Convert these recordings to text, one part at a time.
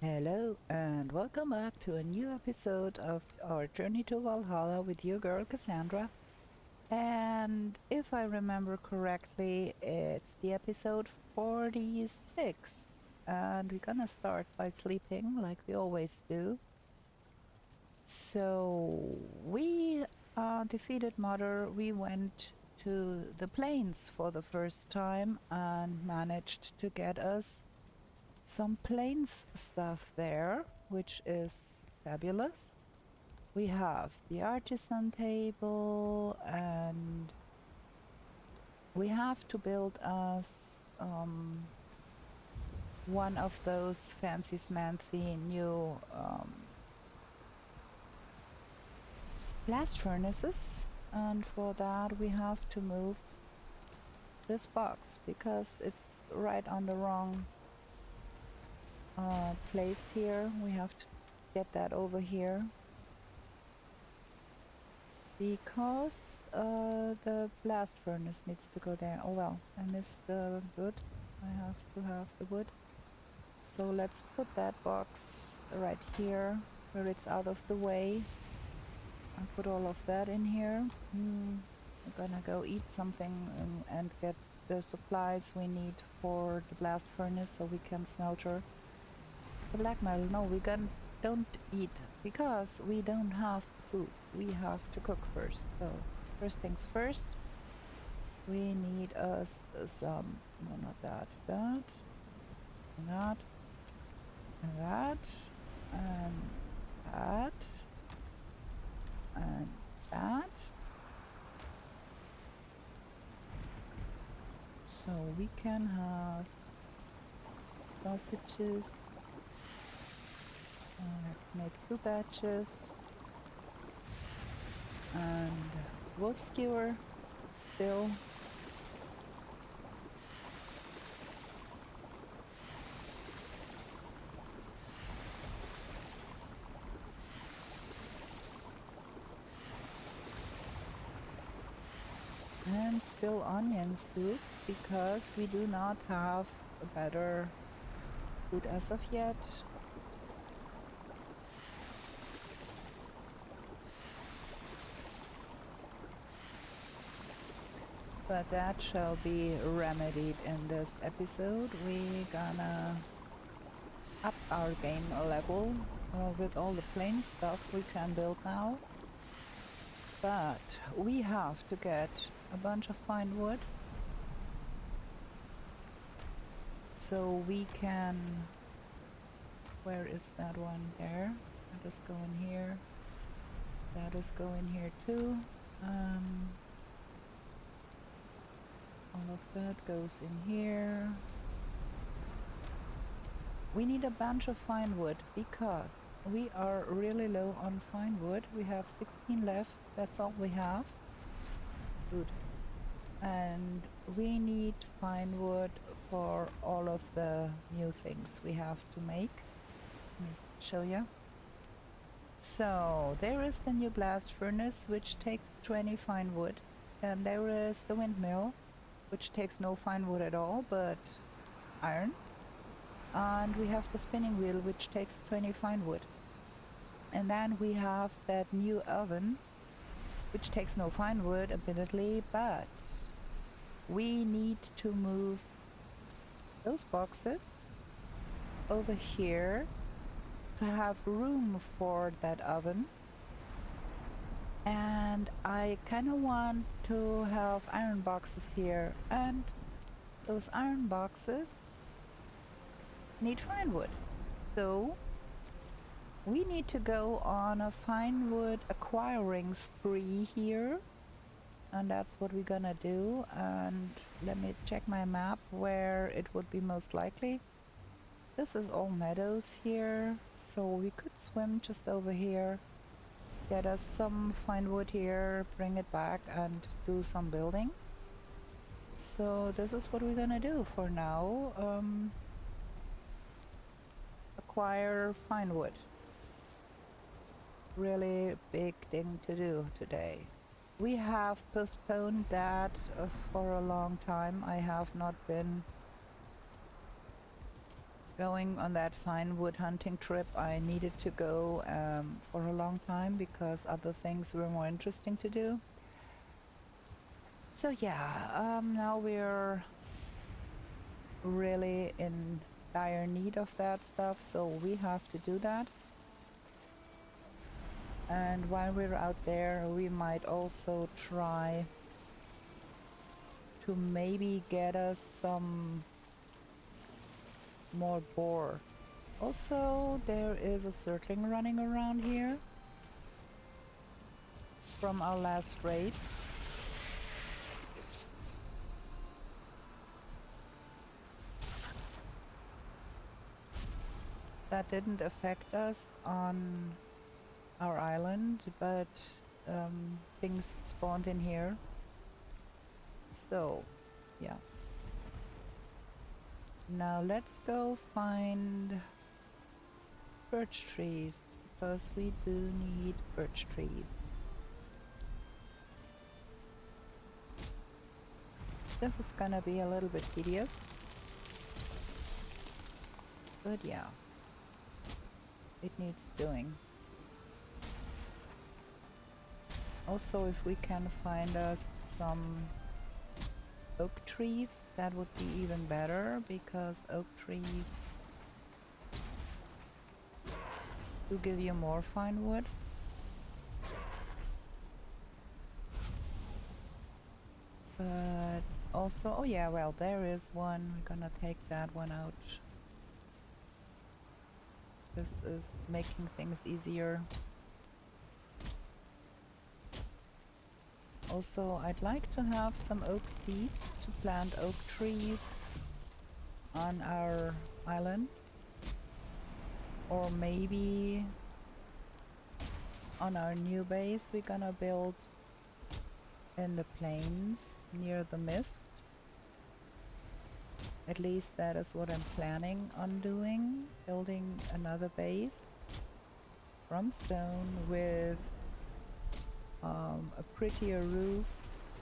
Hello and welcome back to a new episode of our journey to Valhalla with your girl Cassandra. And if I remember correctly, it's the episode 46. And we're gonna start by sleeping like we always do. So we defeated Mother. We went to the plains for the first time and managed to get us some plains stuff there, which is fabulous. We have the artisan table, and we have to build us one of those fancy smancy new blast furnaces. And for that we have to move this box because it's right on the wrong place here. We have to get that over here because the blast furnace needs to go there. Oh well, I missed the wood. I have to have the wood. So let's put that box right here where it's out of the way. I'll put all of that in here. I'm gonna go eat something and get the supplies we need for the blast furnace so we can smelter the black metal. No, don't eat because we don't have food. We have to cook first. So first things first, we need us some, no, not that, that, and that, and that, and that, and that. So we can have sausages. Let's make 2 batches. And wolf skewer still. And still onion soup because we do not have a better food as of yet. But that shall be remedied in this episode. We gonna up our game level with all the plain stuff we can build now. But we have to get a bunch of fine wood so we can... Where is that one? There. That is going here. That is going here too. All of that goes in here. We need a bunch of fine wood because we are really low on fine wood. We have 16 left. That's all we have. Good. And we need fine wood for all of the new things we have to make. Let me show you. So there is the new blast furnace, which takes 20 fine wood. And there is the windmill, which takes no fine wood at all, but iron. And we have the spinning wheel, which takes 20 fine wood. And then we have that new oven, which takes no fine wood, admittedly, but we need to move those boxes over here to have room for that oven. And I kind of want to have iron boxes here, and those iron boxes need fine wood. So we need to go on a fine wood acquiring spree here, and that's what we're gonna do. And let me check my map where it would be most likely. This is all meadows here, so we could swim just over here, get us some fine wood here, bring it back and do some building. So this is what we're gonna do for now. Acquire fine wood. Really big thing to do today. We have postponed that for a long time. I have not been going on that fine wood hunting trip I needed to go for a long time because other things were more interesting to do. So yeah, now we're really in dire need of that stuff, so we have to do that. And while we're out there, we might also try to maybe get us some more boar. Also, there is a circling running around here from our last raid. That didn't affect us on our island, but things spawned in here. So, yeah. Now let's go find birch trees, because we do need birch trees. This is gonna be a little bit tedious. But yeah, it needs doing. Also, if we can find us some oak trees, that would be even better, because oak trees do give you more fine wood. But also, oh yeah, well, there is one. We're gonna take that one out. This is making things easier. Also, I'd like to have some oak seeds to plant oak trees on our island. Or maybe on our new base we're gonna build in the plains near the mist. At least that is what I'm planning on doing. Building another base from stone with a prettier roof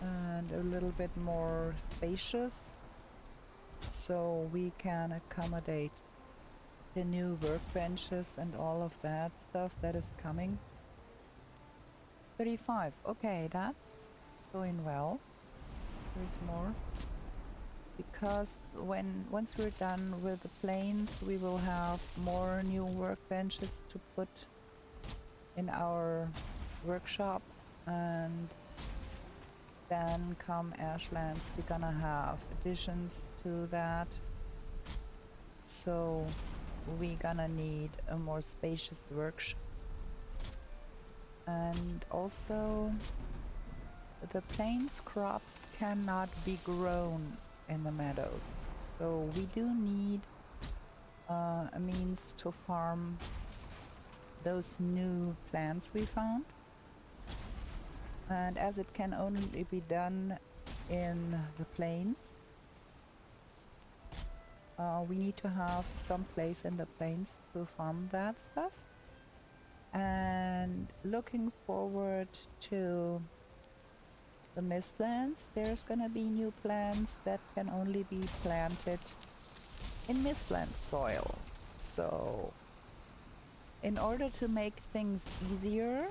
and a little bit more spacious, so we can accommodate the new workbenches and all of that stuff that is coming. 35. Okay, that's going well. There's more. Because once we're done with the plains, we will have more new workbenches to put in our workshop, and then come Ashlands we're gonna have additions to that, so we're gonna need a more spacious workshop. And also the plains crops cannot be grown in the meadows, so we do need a means to farm those new plants we found. And as it can only be done in the plains, we need to have some place in the plains to farm that stuff. And looking forward to the mistlands, there's gonna be new plants that can only be planted in mistland soil. So in order to make things easier,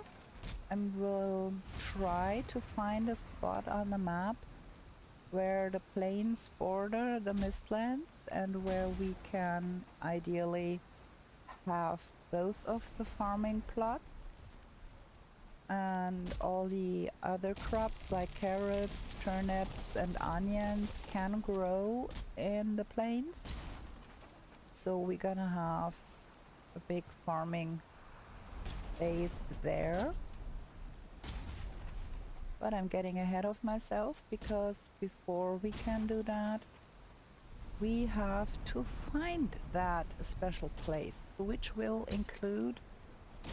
I will try to find a spot on the map where the plains border the mistlands and where we can ideally have both of the farming plots, and all the other crops like carrots, turnips and onions can grow in the plains. So we're gonna have a big farming base there. But I'm getting ahead of myself, because before we can do that, we have to find that special place, which will include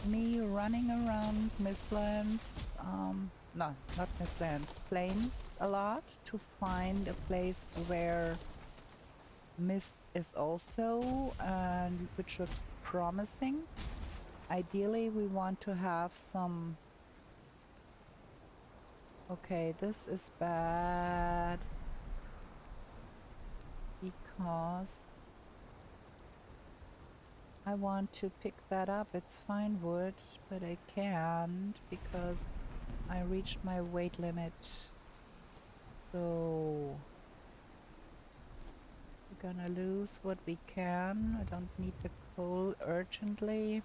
me running around mistlands, no, not mistlands, plains a lot, to find a place where mist is also, and which looks promising. Ideally, we want to have some... Okay, this is bad, because I want to pick that up. It's fine wood, but I can't because I reached my weight limit. So we're gonna lose what we can. I don't need the coal urgently.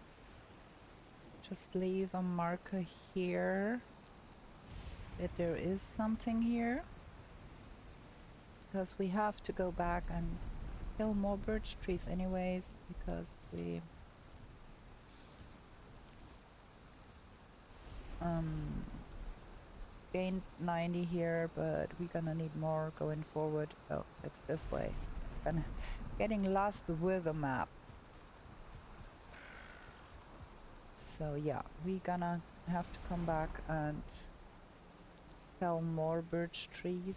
Just leave a marker here that there is something here. Because we have to go back and kill more birch trees anyways, because we gained 90 here, but we're gonna need more going forward. Oh, it's this way. And getting lost with the map. So yeah, we're gonna have to come back and fell more birch trees.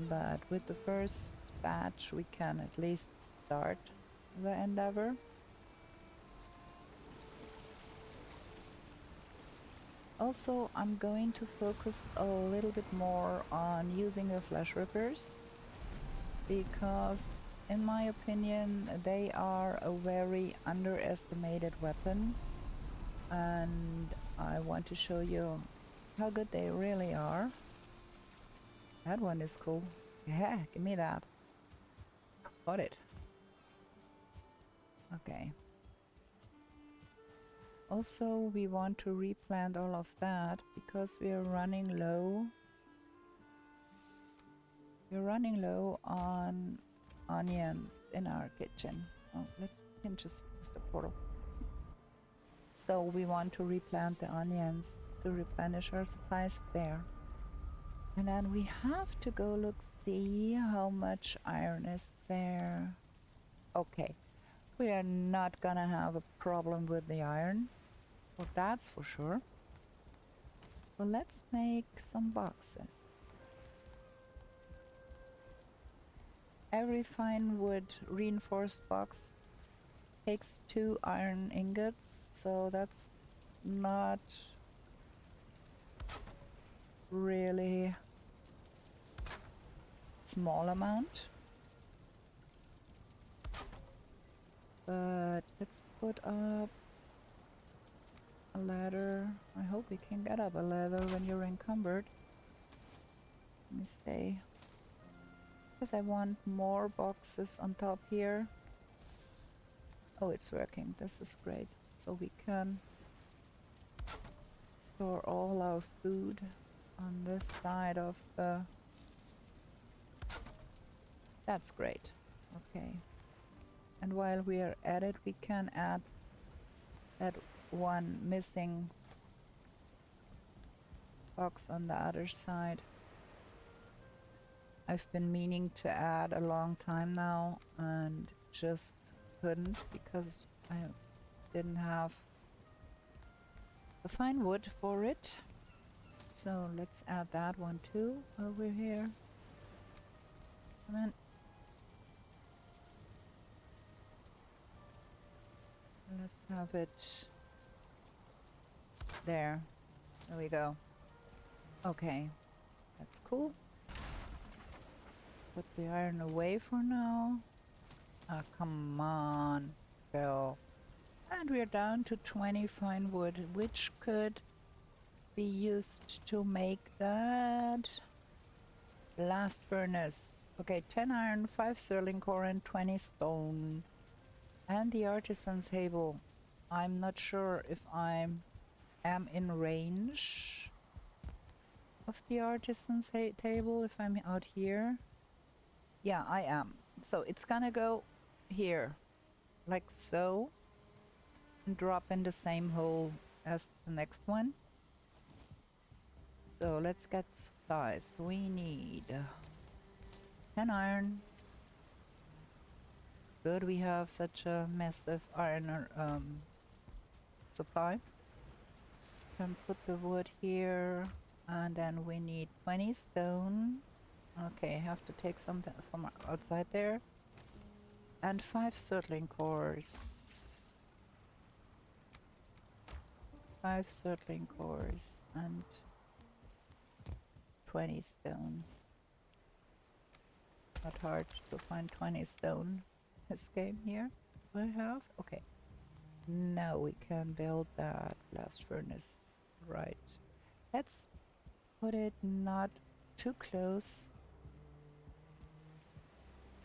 But with the first batch, we can at least start the endeavor. Also, I'm going to focus a little bit more on using the flesh rippers, because in my opinion, they are a very underestimated weapon, and I want to show you how good they really are. That one is cool. Yeah, give me that. Got it. Okay. Also, we want to replant all of that because we are running low. We're running low on onions in our kitchen. Oh, we can just use the portal. So we want to replant the onions to replenish our supplies there. And then we have to go look, see how much iron is there. Okay, we are not gonna have a problem with the iron. Well, that's for sure. So let's make some boxes. Every fine wood reinforced box takes 2 iron ingots, so that's not really small amount. But let's put up a ladder. I hope we can get up a ladder when you're encumbered. Let me see. Because I want more boxes on top here. Oh, it's working. This is great. So we can store all our food on this side of the... That's great. Okay. And while we are at it, we can add that one missing box on the other side. I've been meaning to add a long time now and just couldn't because I didn't have the fine wood for it. So let's add that one too over here. Come in. Let's have it there. There we go. Okay, that's cool. Put the iron away for now. Ah, come on, Phil. And we're down to 20 fine wood, which could be used to make that blast furnace. Okay, 10 iron, 5 sterling core, and 20 stone. And the artisan's table. I'm not sure if I am in range of the artisan's table if I'm out here. Yeah, I am. So it's gonna go here, like so, and drop in the same hole as the next one. So let's get supplies. We need 10 iron. Good, we have such a massive iron supply. Can put the wood here, and then we need 20 stone. Okay, have to take something from outside there. And 5 sterling cores. 5 sterling cores and 20 stone. Not hard to find 20 stone this game here. Do I have? Okay. Now we can build that blast furnace. Right. Let's put it not too close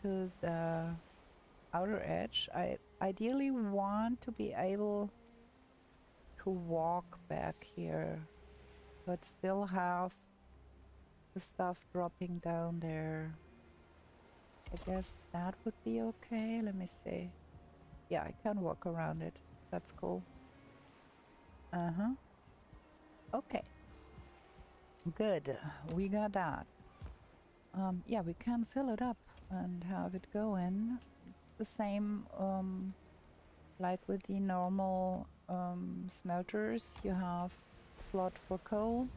to the outer edge. I ideally want to be able to walk back here, but still have the stuff dropping down there. I guess that would be okay. Let me see. Yeah, I can walk around it. That's cool. Uh-huh. Okay. Good. We got that. Yeah, we can fill it up and have it go in. It's the same like with the normal smelters. You have a slot for coal.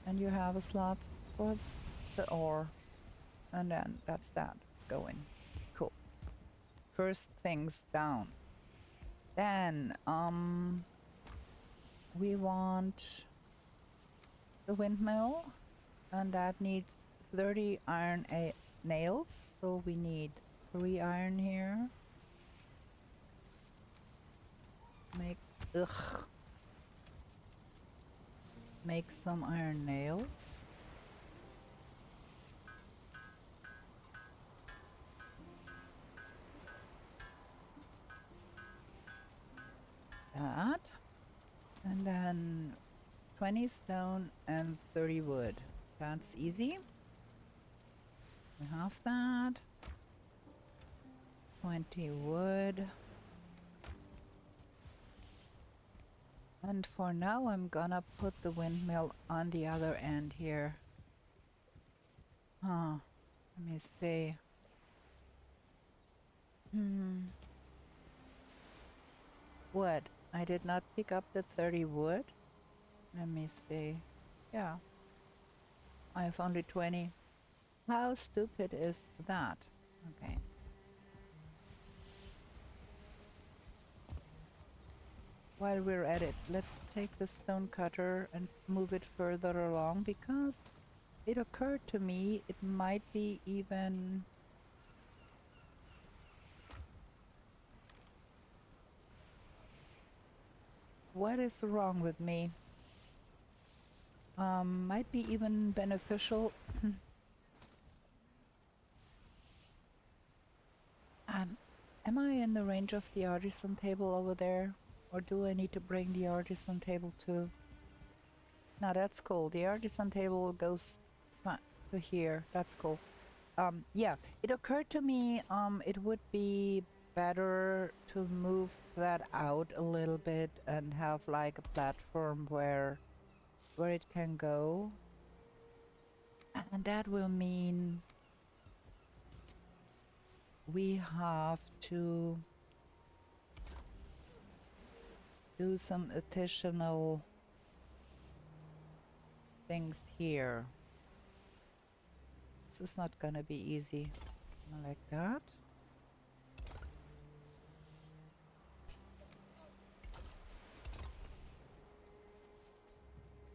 And you have a slot for the ore. And then that's that. It's going. Cool. First things down. Then we want the windmill, and that needs 30 iron nails. So we need 3 iron here. Make some iron nails. That. And then 20 stone and 30 wood. That's easy. We have that. 20 wood. And for now I'm gonna put the windmill on the other end here. Let me see. Wood. I did not pick up the 30 wood. Let me see. Yeah. I have only 20. How stupid is that? Okay. While we're at it, let's take the stone cutter and move it further along, because it occurred to me it might be even... What is wrong with me? Might be even beneficial. Am I in the range of the artisan table over there? Or do I need to bring the artisan table too? No, that's cool. The artisan table goes to here. That's cool. Yeah, it occurred to me, it would be better to move that out a little bit and have like a platform where it can go. And that will mean we have to do some additional things here. This is not gonna be easy. Like that.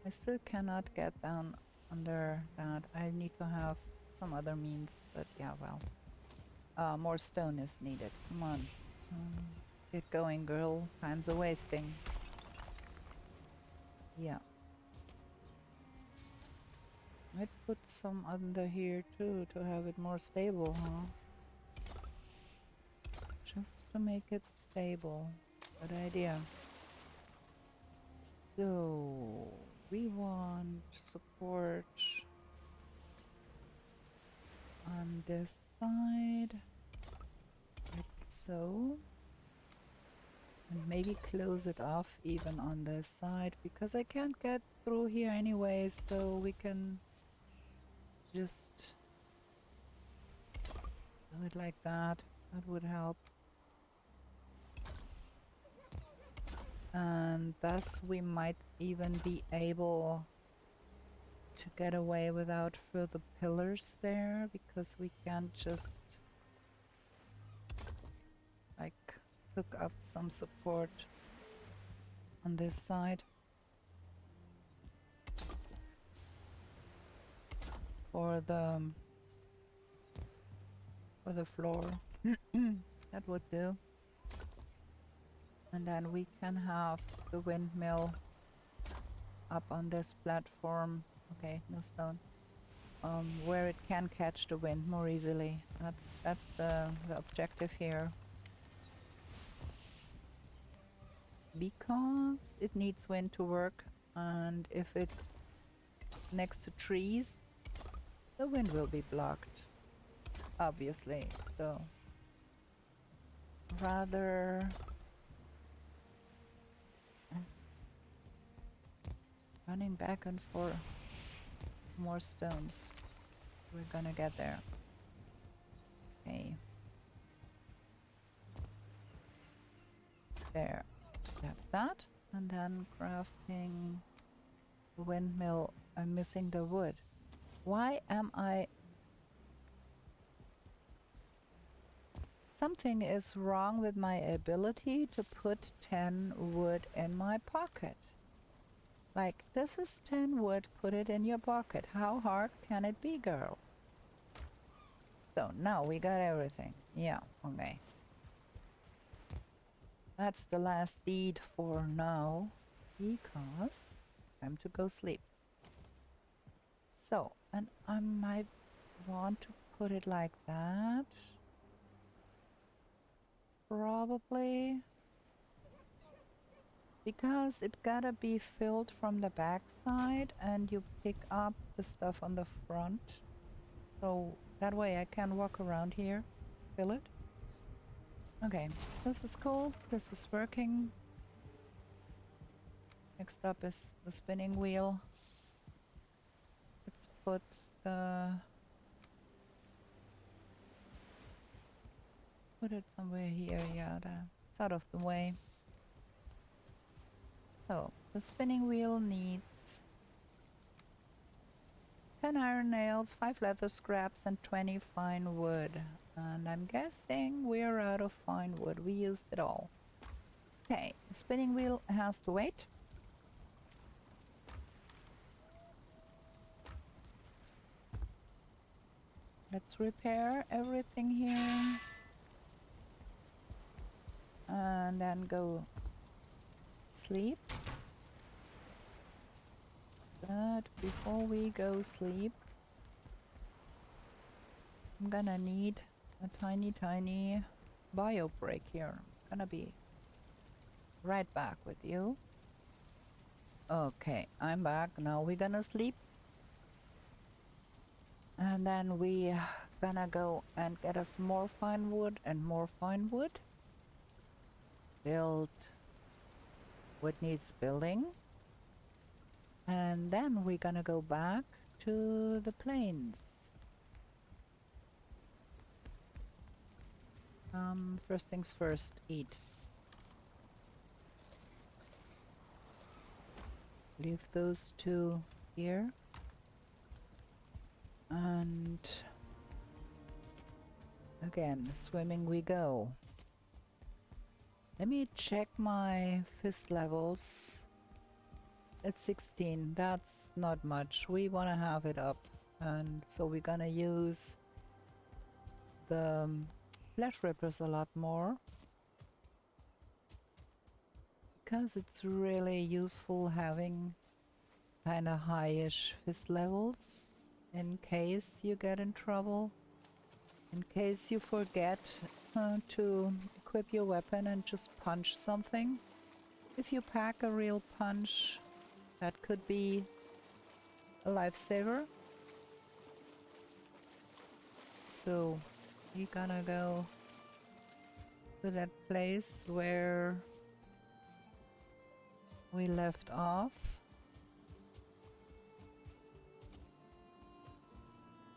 I still cannot get down under that. I need to have some other means, but yeah, well. More stone is needed. Come on. Get going, girl. Time's a-wasting. Yeah. Might put some under here too to have it more stable, huh? Just to make it stable. Good idea. So we want support on this side, like so, and maybe close it off even on this side, because I can't get through here anyway, so we can just do it like that. That would help. And thus we might even be able to get away without further pillars there, because we can just like hook up some support on this side. for the floor. That would do. And then we can have the windmill up on this platform. Okay, no stone. Where it can catch the wind more easily. That's the objective here. Because it needs wind to work, and if it's next to trees, the wind will be blocked. Obviously, so rather running back and forth. More stones. We're gonna get there. Okay. There. That's that. And then crafting the windmill. I'm missing the wood. Why am I... Something is wrong with my ability to put 10 wood in my pocket. Like, this is 10 wood, put it in your pocket. How hard can it be, girl? So, now we got everything. Yeah, okay. That's the last deed for now, because time to go sleep. So, and I might want to put it like that. Probably. Because it gotta be filled from the back side and you pick up the stuff on the front. So that way I can walk around here, fill it. Okay, this is cool. This is working. Next up is the spinning wheel. Let's put the... Put it somewhere here, yeah, it's out of the way. So, the spinning wheel needs 10 iron nails, 5 leather scraps, and 20 fine wood. And I'm guessing we're out of fine wood. We used it all. Okay, the spinning wheel has to wait. Let's repair everything here. And then go sleep. But before we go sleep, I'm gonna need a tiny bio break here. I'm gonna be right back with you. Okay, I'm back. Now we're gonna sleep. And then we gonna go and get us more fine wood and more fine wood. Build what needs building. And then we're gonna go back to the plains. First things first, eat. Leave those two here. And again, swimming we go. Let me check my fist levels. At 16, that's not much. We want to have it up. And so we're gonna use the flesh rippers a lot more. Because it's really useful having kind of high-ish fist levels. In case you get in trouble. In case you forget to equip your weapon and just punch something. If you pack a real punch, that could be a lifesaver. So we're gonna go to that place where we left off.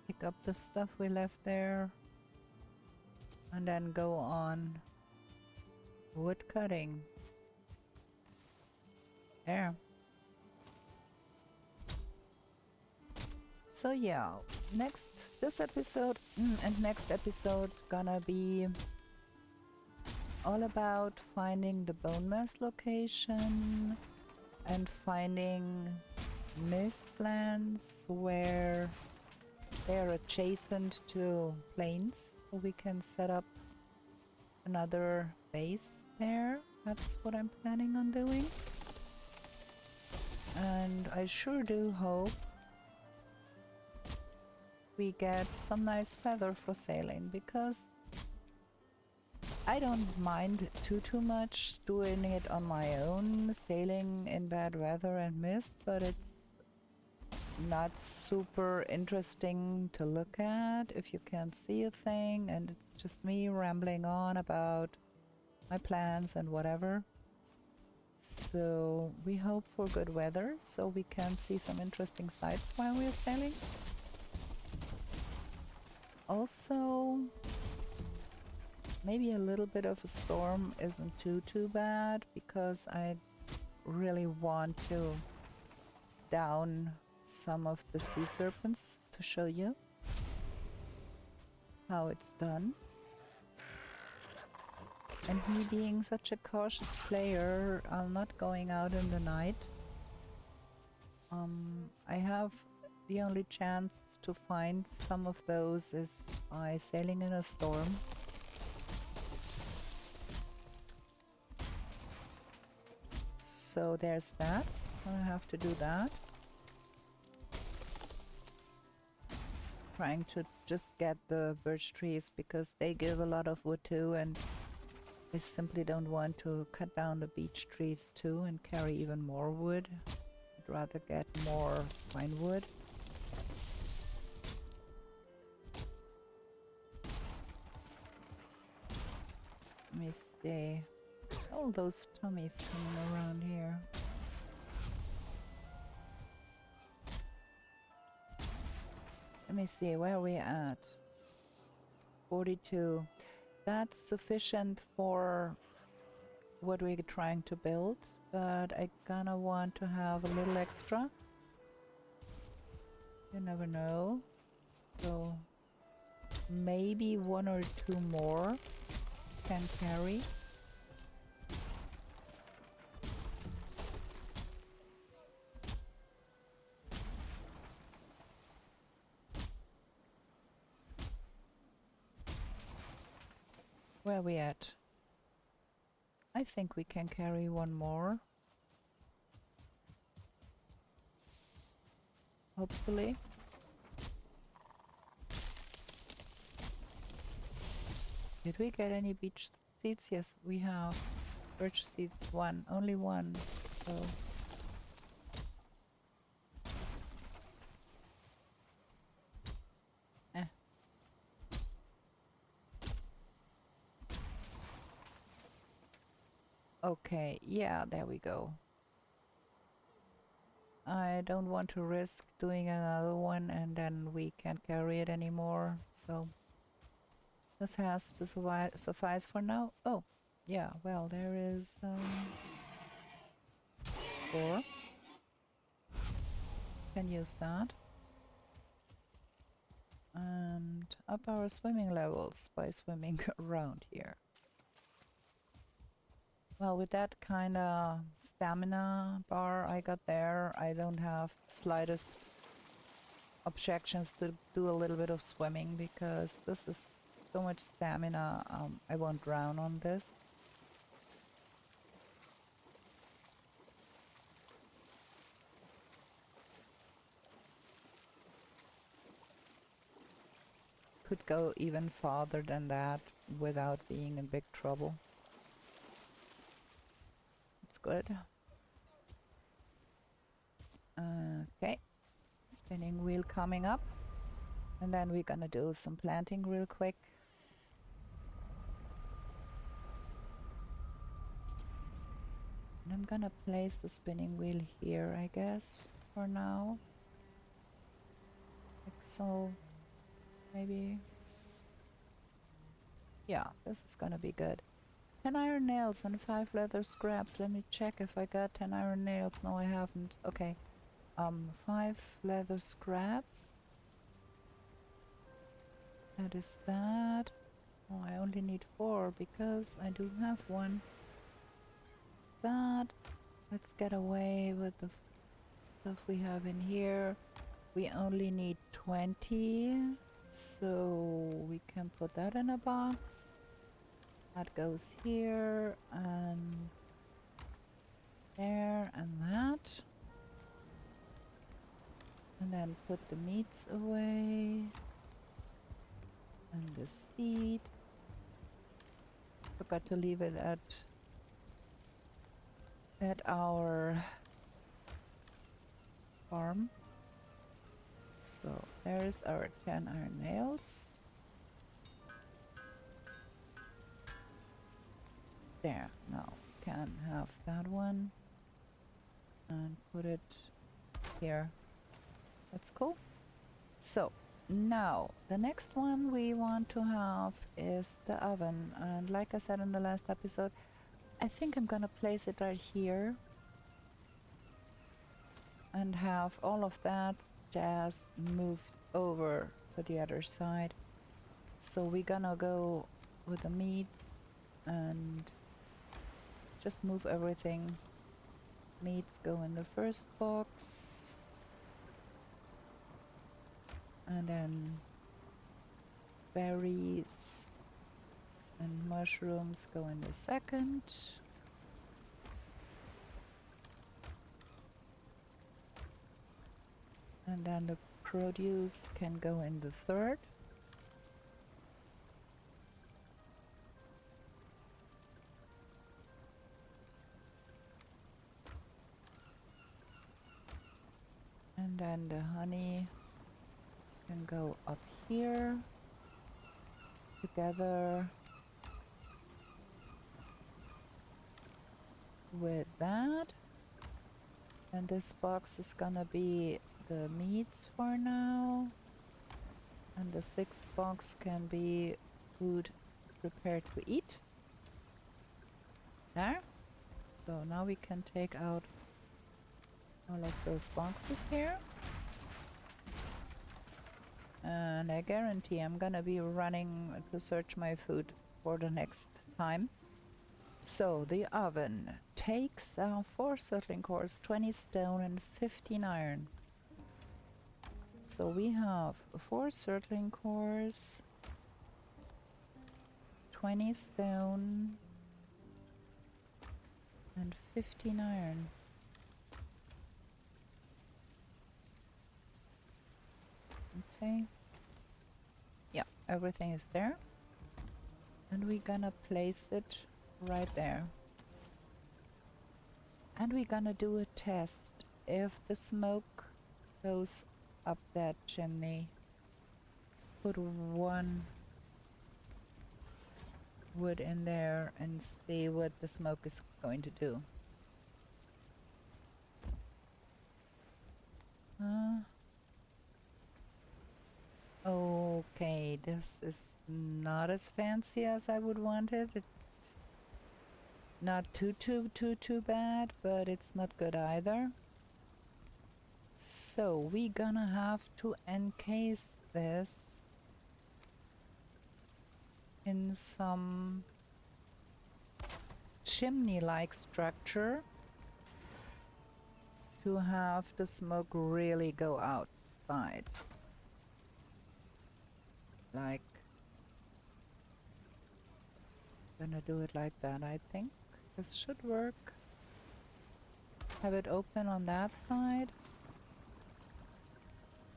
Pick up the stuff we left there. And then go on wood cutting. There. So yeah, this episode and next episode gonna be all about finding the bone mass location and finding mist lands where they're adjacent to planes, so we can set up another base there. That's what I'm planning on doing. And I sure do hope we get some nice weather for sailing, because I don't mind too much doing it on my own, sailing in bad weather and mist, but it's not super interesting to look at if you can't see a thing and it's just me rambling on about my plans and whatever. So we hope for good weather so we can see some interesting sights while we're sailing. Also, maybe a little bit of a storm isn't too bad, because I really want to down some of the sea serpents to show you how it's done. And me being such a cautious player, I'm not going out in the night. I have the only chance to find some of those is by sailing in a storm. So there's that. I have to do that. Trying to just get the birch trees because they give a lot of wood too, and I simply don't want to cut down the beech trees too and carry even more wood. I'd rather get more pine wood. Let me see. All those Tommies coming around here. Let me see, where are we at? 42. That's sufficient for what we're trying to build, but I kinda want to have a little extra. You never know. So maybe one or two more can carry. Where are we at? I think we can carry one more. Hopefully. Did we get any beech seeds? Yes, we have. Birch seeds, one. Only one. So. Okay, yeah, there we go. I don't want to risk doing another one and then we can't carry it anymore, so this has to suffice for now. Oh, yeah, well, there is 4. Can use that. And up our swimming levels by swimming around here. Well, with that kind of stamina bar I got there, I don't have the slightest objections to do a little bit of swimming, because this is so much stamina. I won't drown on this. Could go even farther than that without being in big trouble. It's good. Okay, spinning wheel coming up. And then we're gonna do some planting real quick. And I'm gonna place the spinning wheel here, I guess, for now. Like so, maybe. Yeah, this is gonna be good. 10 iron nails and 5 leather scraps. Let me check if I got 10 iron nails. No, I haven't. Okay. 5 leather scraps. That is that. Oh, I only need 4 because I do have one. It's that. Let's get away with the stuff we have in here. We only need 20, so we can put that in a box. That goes here and there and that. And then put the meats away. And the seed. Forgot to leave it at our farm. So there's our 10 iron nails. There, now we can have that one and put it here. That's cool. So now the next one we want to have is the oven, and like I said in the last episode, I think I'm gonna place it right here and have all of that jazz moved over to the other side. So we're gonna go with the meats and just move everything. Meats go in the first box. And then berries and mushrooms go in the second. And then the produce can go in the third. And then the honey can go up here together with that. And this box is gonna be the meats for now. And the sixth box can be food prepared to eat. There. So now we can take out all of those boxes here. And I guarantee I'm gonna be running to search my food for the next time. So the oven takes 4 settling cores, 20 stone and 15 iron. So we have 4 settling cores, 20 stone and 15 iron. Let's see. Yeah, everything is there. And we're gonna place it right there. And we're gonna do a test. If the smoke goes up that chimney, put 1 wood in there and see what the smoke is going to do. Okay, this is not as fancy as I would want it. It's not too bad, but it's not good either. So we're gonna have to encase this in some chimney-like structure to have the smoke really go outside. Like, gonna do it like that, I think. This should work. Have it open on that side.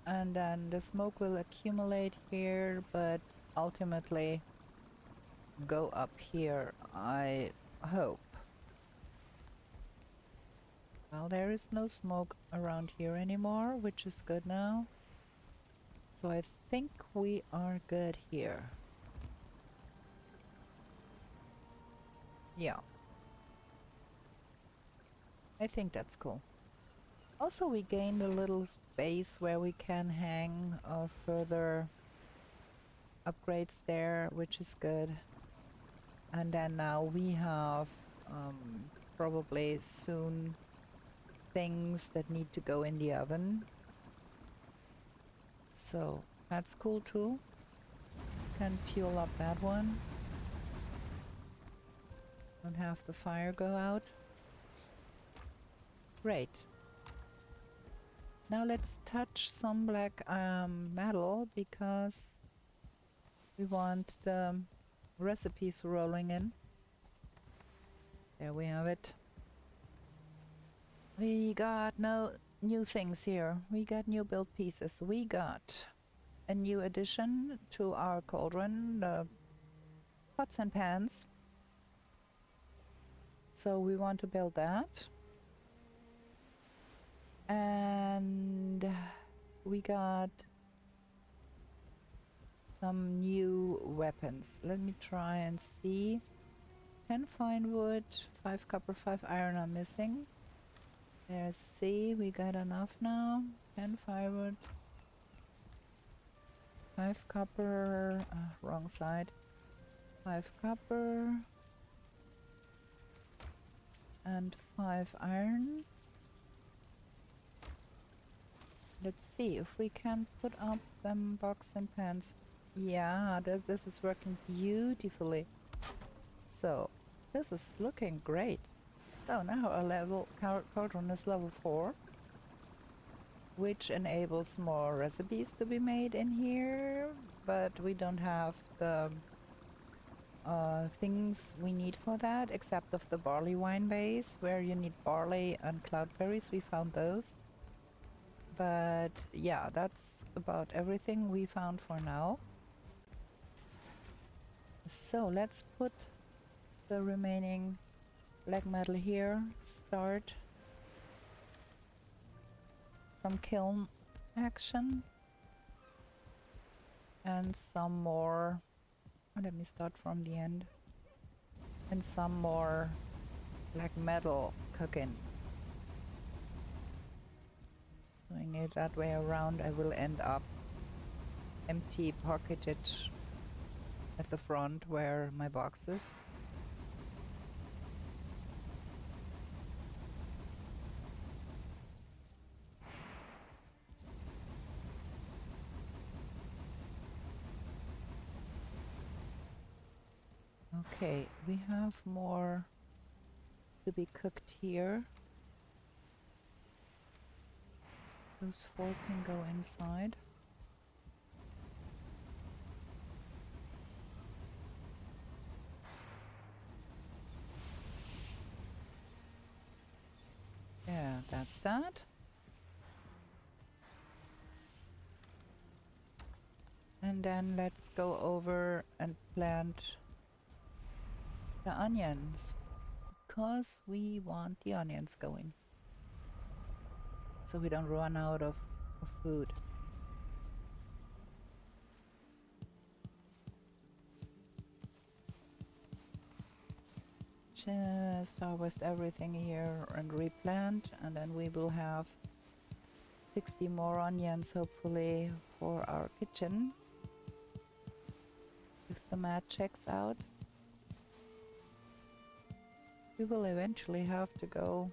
And then the smoke will accumulate here, but ultimately go up here, I hope. Well, there is no smoke around here anymore, which is good now. So I think we are good here. Yeah. I think that's cool. Also, we gained a little space where we can hang further upgrades there, which is good. And then now we have probably soon things that need to go in the oven. So that's cool too. Can fuel up that one. Don't have the fire go out. Great. Now let's touch some black metal because we want the recipes rolling in. There we have it. We got no new things here. We got new build pieces. We got a new addition to our cauldron, the pots and pans. So we want to build that. And we got some new weapons. Let me try and see. 10 fine wood, 5 copper, 5 iron are missing. There's C, we got enough now. 10 firewood, 5 copper, wrong side. 5 copper and 5 iron. Let's see if we can put up them box and pans. Yeah, this is working beautifully. So, this is looking great. So now our cauldron is level 4, which enables more recipes to be made in here, but we don't have the things we need for that, except of the barley wine base, where you need barley and cloudberries. We found those. But yeah, that's about everything we found for now. So let's put the remaining black metal here, start some kiln action, and some more, let me start from the end, and some more black metal cooking. Doing it that way around, I will end up empty pocketed at the front where my box is. Okay, we have more to be cooked here. Those 4 can go inside. Yeah, that's that. And then let's go over and plant the onions, because we want the onions going, so we don't run out of food. Just harvest everything here and replant, and then we will have 60 more onions hopefully for our kitchen, if the math checks out. We will eventually have to go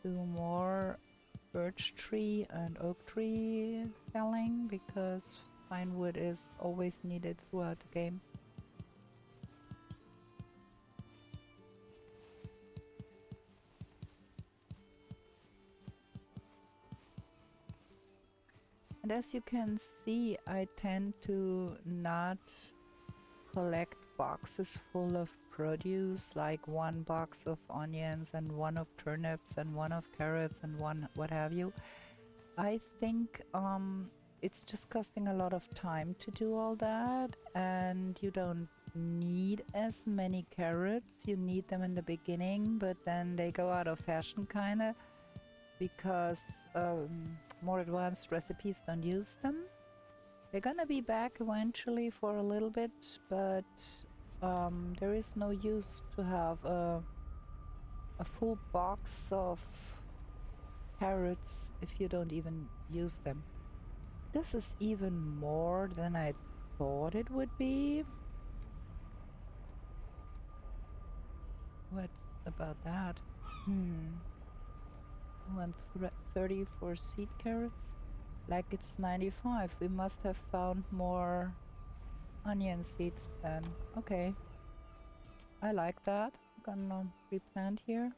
do more birch tree and oak tree felling, because fine wood is always needed throughout the game. And as you can see, I tend to not collect boxes full of produce, like 1 box of onions and 1 of turnips and 1 of carrots and 1 what have you. I think it's just costing a lot of time to do all that, and you don't need as many carrots. You need them in the beginning, but then they go out of fashion kinda, because more advanced recipes don't use them. They're gonna be back eventually for a little bit, but there is no use to have a full box of carrots if you don't even use them. This is even more than I thought it would be. What's about that? I want 30 for seed carrots. Like it's 95. We must have found more onion seeds then. Okay. I like that. I'm gonna replant here.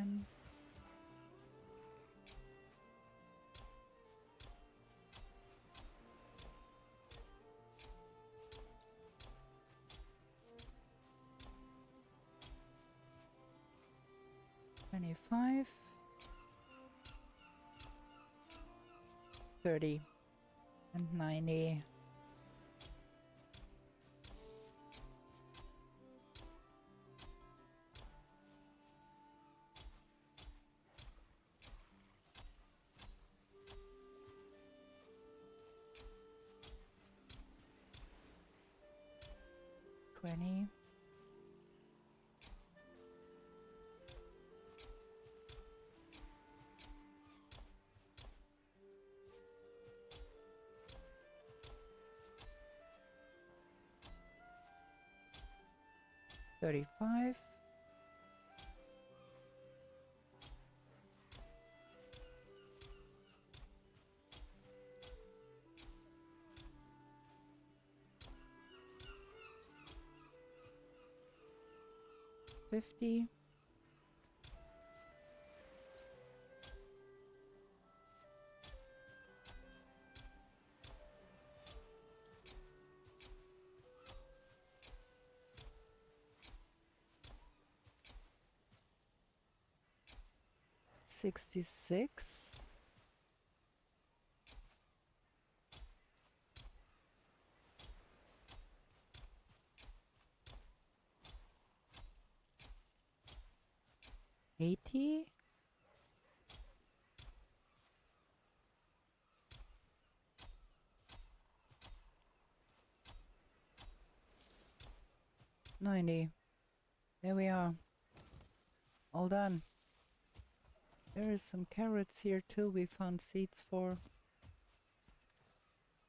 again. $25, $30, and $90. $20. $35. $50. $66. $80. $90. There we are. All done. There is some carrots here too we found seeds for.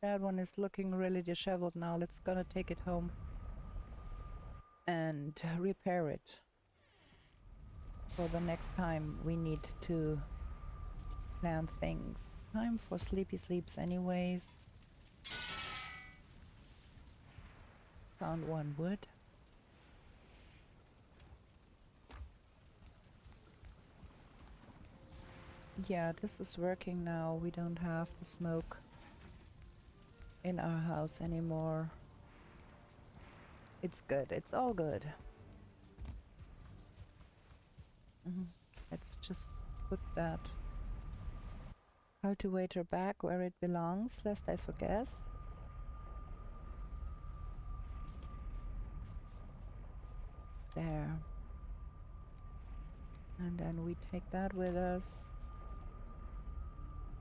That one is looking really disheveled now. Let's gonna take it home and repair it for the next time we need to plant things. Time for sleepy sleeps anyways. Found one wood. Yeah, this is working now. We don't have the smoke in our house anymore. It's good. It's all good. Let's just put that cultivator back where it belongs, lest I forget. There. And then we take that with us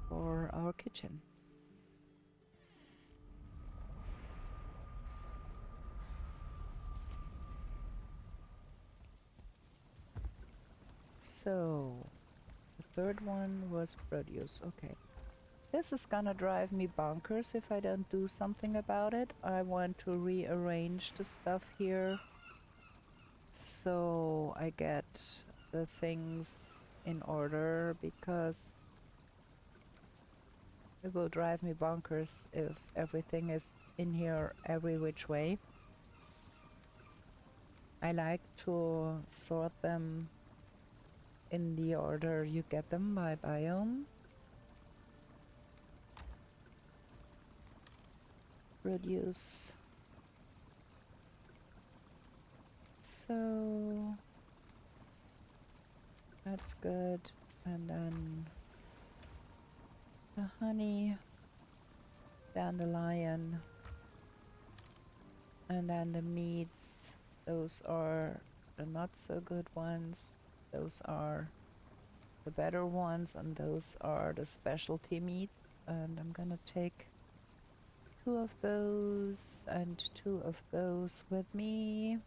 for our kitchen. So, the third one was produce. Okay. This is gonna drive me bonkers if I don't do something about it. I want to rearrange the stuff here so I get the things in order, because it will drive me bonkers if everything is in here every which way. I like to sort them in the order you get them by biome. Produce. So that's good. And then the honey, dandelion, and then the meats. Those are the not so good ones. Those are the better ones, and those are the specialty meats. And I'm gonna take 2 of those and 2 of those with me.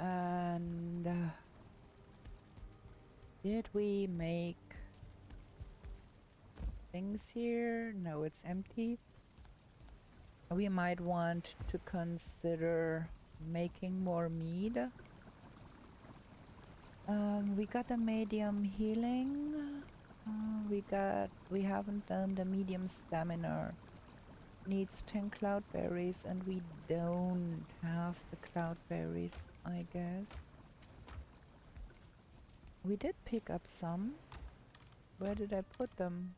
And did we make things here? No, it's empty. We might want to consider making more mead. We got a medium healing. We haven't done the medium stamina. Needs 10 cloudberries, and we don't have the cloudberries, I guess. We did pick up some. Where did I put them?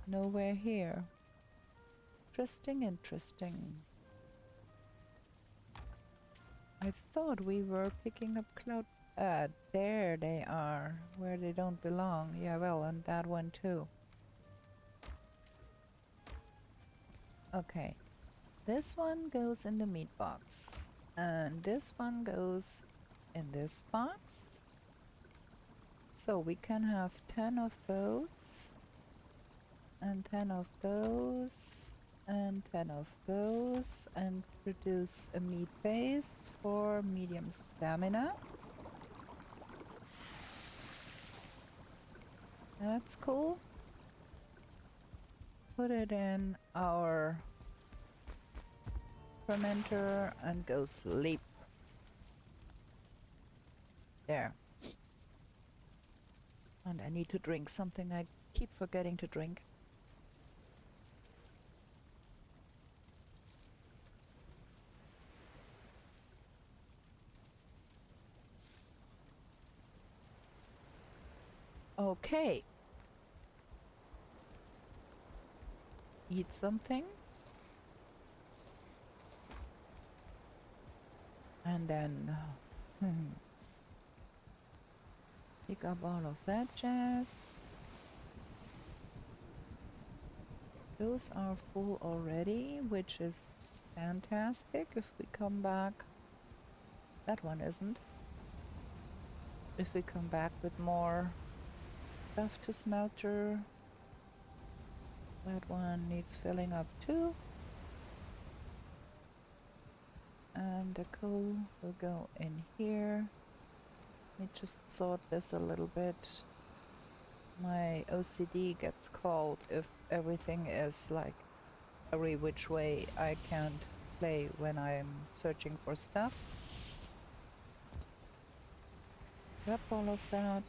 Nowhere here. Interesting, interesting. I thought we were picking up cloud... there they are, where they don't belong. Yeah, well, and that one too. Okay. This one goes in the meat box. And this one goes in this box. So we can have 10 of those. And 10 of those. And 10 of those. And produce a meat base for medium stamina. That's cool. Put it in our fermenter and go sleep. There. And I need to drink something. I keep forgetting to drink. Okay. Eat something. And then pick up all of that jazz. Those are full already, which is fantastic. If we come back... That one isn't. If we come back with more stuff to smelter... That one needs filling up too. And the coal will go in here. Let me just sort this a little bit. My OCD gets called if everything is like every which way I can't play when I'm searching for stuff. Grab all of that.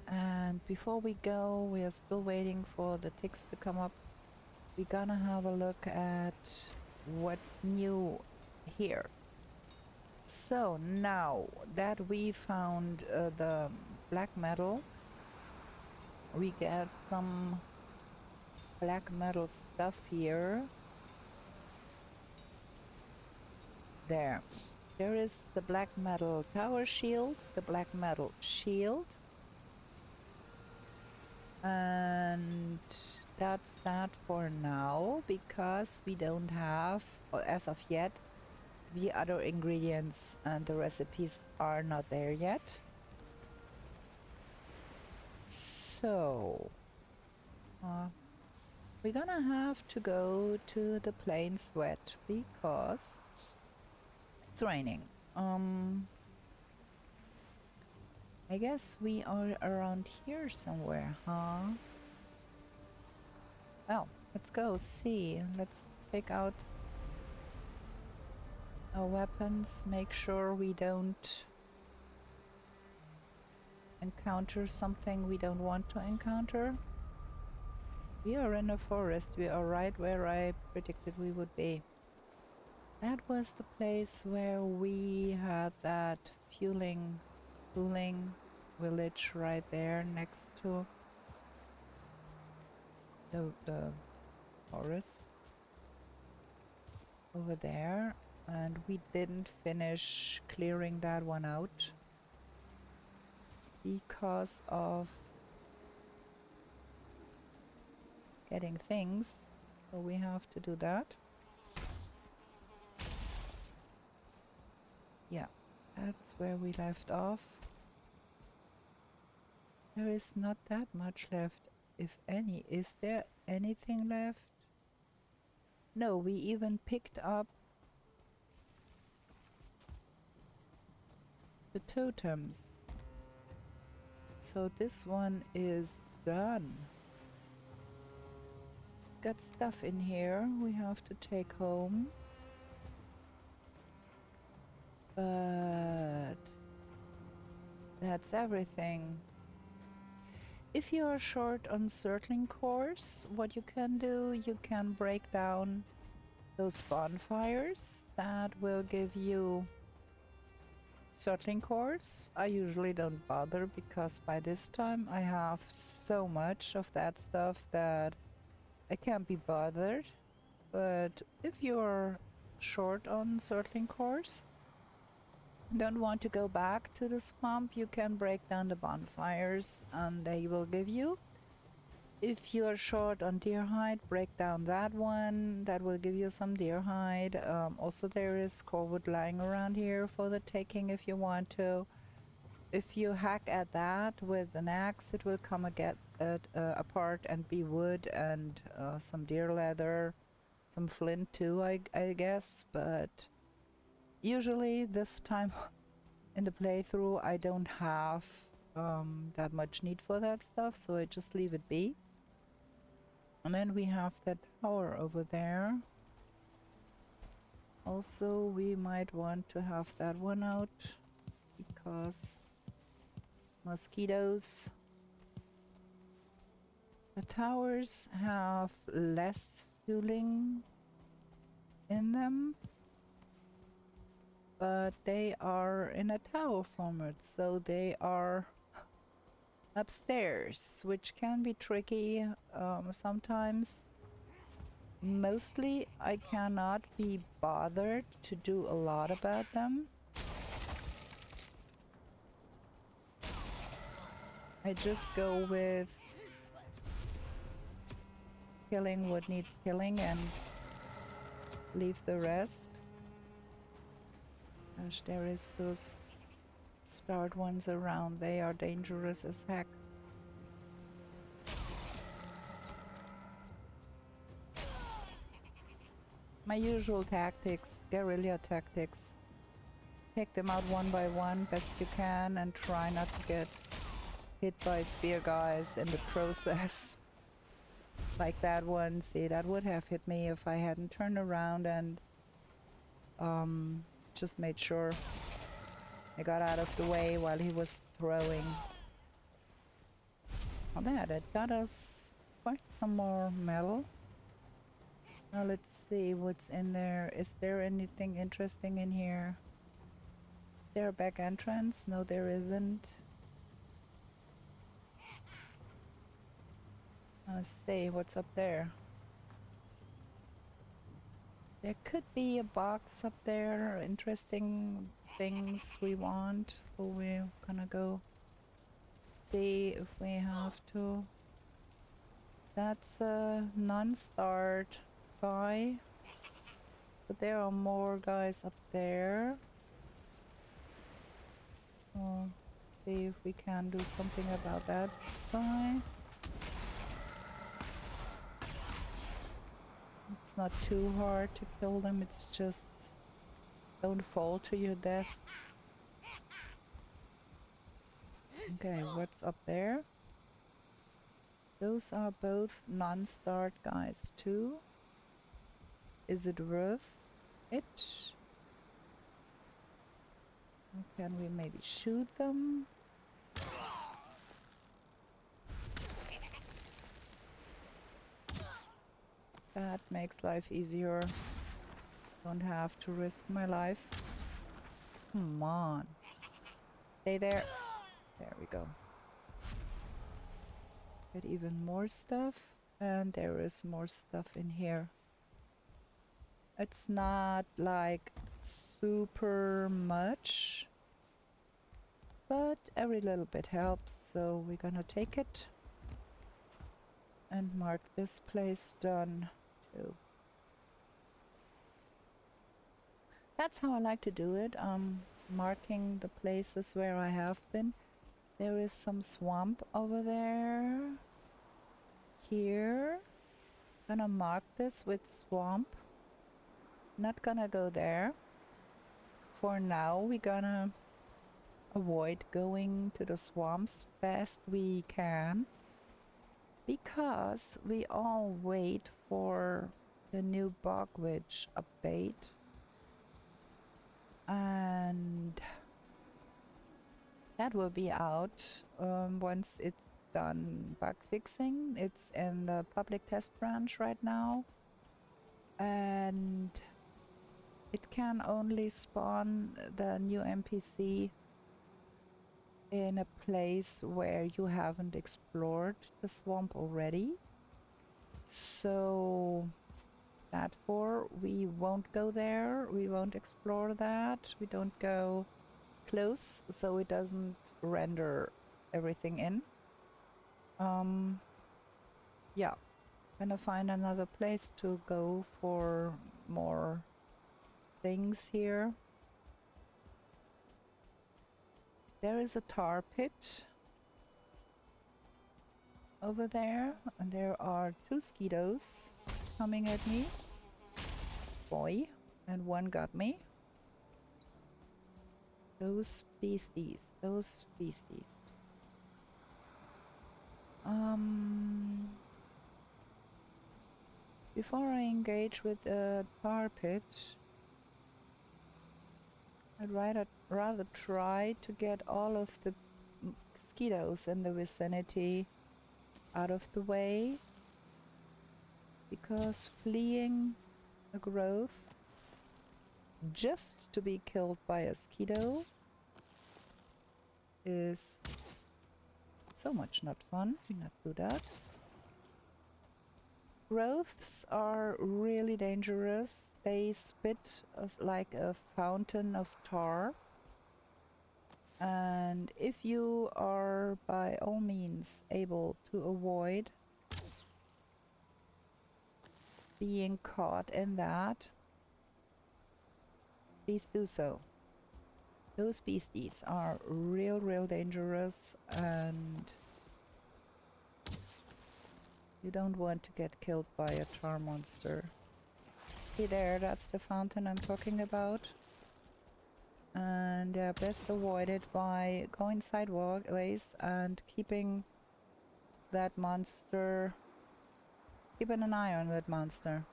And before we go, we are still waiting for the ticks to come up. We're gonna have a look at what's new here. So now that we found the black metal, we get some black metal stuff here. There is the black metal tower shield, the black metal shield, and that's that for now, because we don't have, as of yet, the other ingredients and the recipes are not there yet. So we're gonna have to go to the plain sweat because it's raining. I guess we are around here somewhere, huh? Well, let's go see. Let's pick out our weapons, make sure we don't encounter something we don't want to encounter. We are in a forest. We are right where I predicted we would be. That was the place where we had that cooling village right there next to the forest over there, and we didn't finish clearing that one out because of getting things, so we have to do that. Yeah, that's where we left off. There is not that much left, if any. Is there anything left? No, we even picked up the totems. So this one is done. Got stuff in here we have to take home. But that's everything. If you are short on circling cores, what you can do, you can break down those bonfires. That will give you Searching course, I usually don't bother because by this time I have so much of that stuff that I can't be bothered. But if you're short on searching course, don't want to go back to the swamp, you can break down the bonfires and they will give you. If you're short on deer hide, break down that one. That will give you some deer hide. Also, there is core wood lying around here for the taking if you want to. If you hack at that with an axe, it will come get it apart and be wood and some deer leather, some flint too, I guess. But usually this time in the playthrough, I don't have that much need for that stuff, so I just leave it be. And then we have that tower over there. Also, we might want to have that one out because mosquitoes. The towers have less fueling in them, but they are in a tower format, so they are upstairs, which can be tricky sometimes. Mostly I cannot be bothered to do a lot about them. I just go with killing what needs killing and leave the rest. Gosh, there is those start ones around. They are dangerous as heck. My usual tactics, guerrilla tactics. Take them out one by one, best you can, and try not to get hit by spear guys in the process. Like that one, see, that would have hit me if I hadn't turned around and just made sure I got out of the way while he was throwing. Oh, that got us quite some more metal. Now let's see what's in there. Is there anything interesting in here? Is there a back entrance? No, there isn't. Let's see what's up there. There could be a box up there, interesting things we want, so we're gonna go see if we have to. That's a non-start guy, but there are more guys up there. So see if we can do something about that guy. It's not too hard to kill them, it's just don't fall to your death. Okay, what's up there? Those are both non-start guys too. Is it worth it? Or can we maybe shoot them? That makes life easier. Don't have to risk my life. Come on. Stay there. There we go. Get even more stuff. And there is more stuff in here. It's not like super much, but every little bit helps, so we're gonna take it and mark this place done too. That's how I like to do it, marking the places where I have been. There is some swamp over there. Here. Gonna mark this with swamp. Not gonna go there. For now, we're gonna avoid going to the swamps best we can, because we all wait for the new bog witch update, and that will be out once it's done bug fixing. It's in the public test branch right now, and it can only spawn the new NPC in a place where you haven't explored the swamp already. So therefore we won't go there, we won't explore that, we don't go close so it doesn't render everything in. Yeah, gonna find another place to go for more things here. There is a tar pit over there, and there are 2 skeetos coming at me. Boy, and one got me. Those beasties, those beasties. Before I engage with a tar pit, I'd rather try to get all of the mosquitoes in the vicinity out of the way, because fleeing a growth just to be killed by a mosquito is so much not fun. Do not do that. Growths are really dangerous. They spit like a fountain of tar. And if you are by all means able to avoid being caught in that, please do so. Those beasties are real dangerous, and you don't want to get killed by a tar monster. See there, that's the fountain I'm talking about. And best avoid it by going sideways and keeping that monster, keeping an eye on that monster.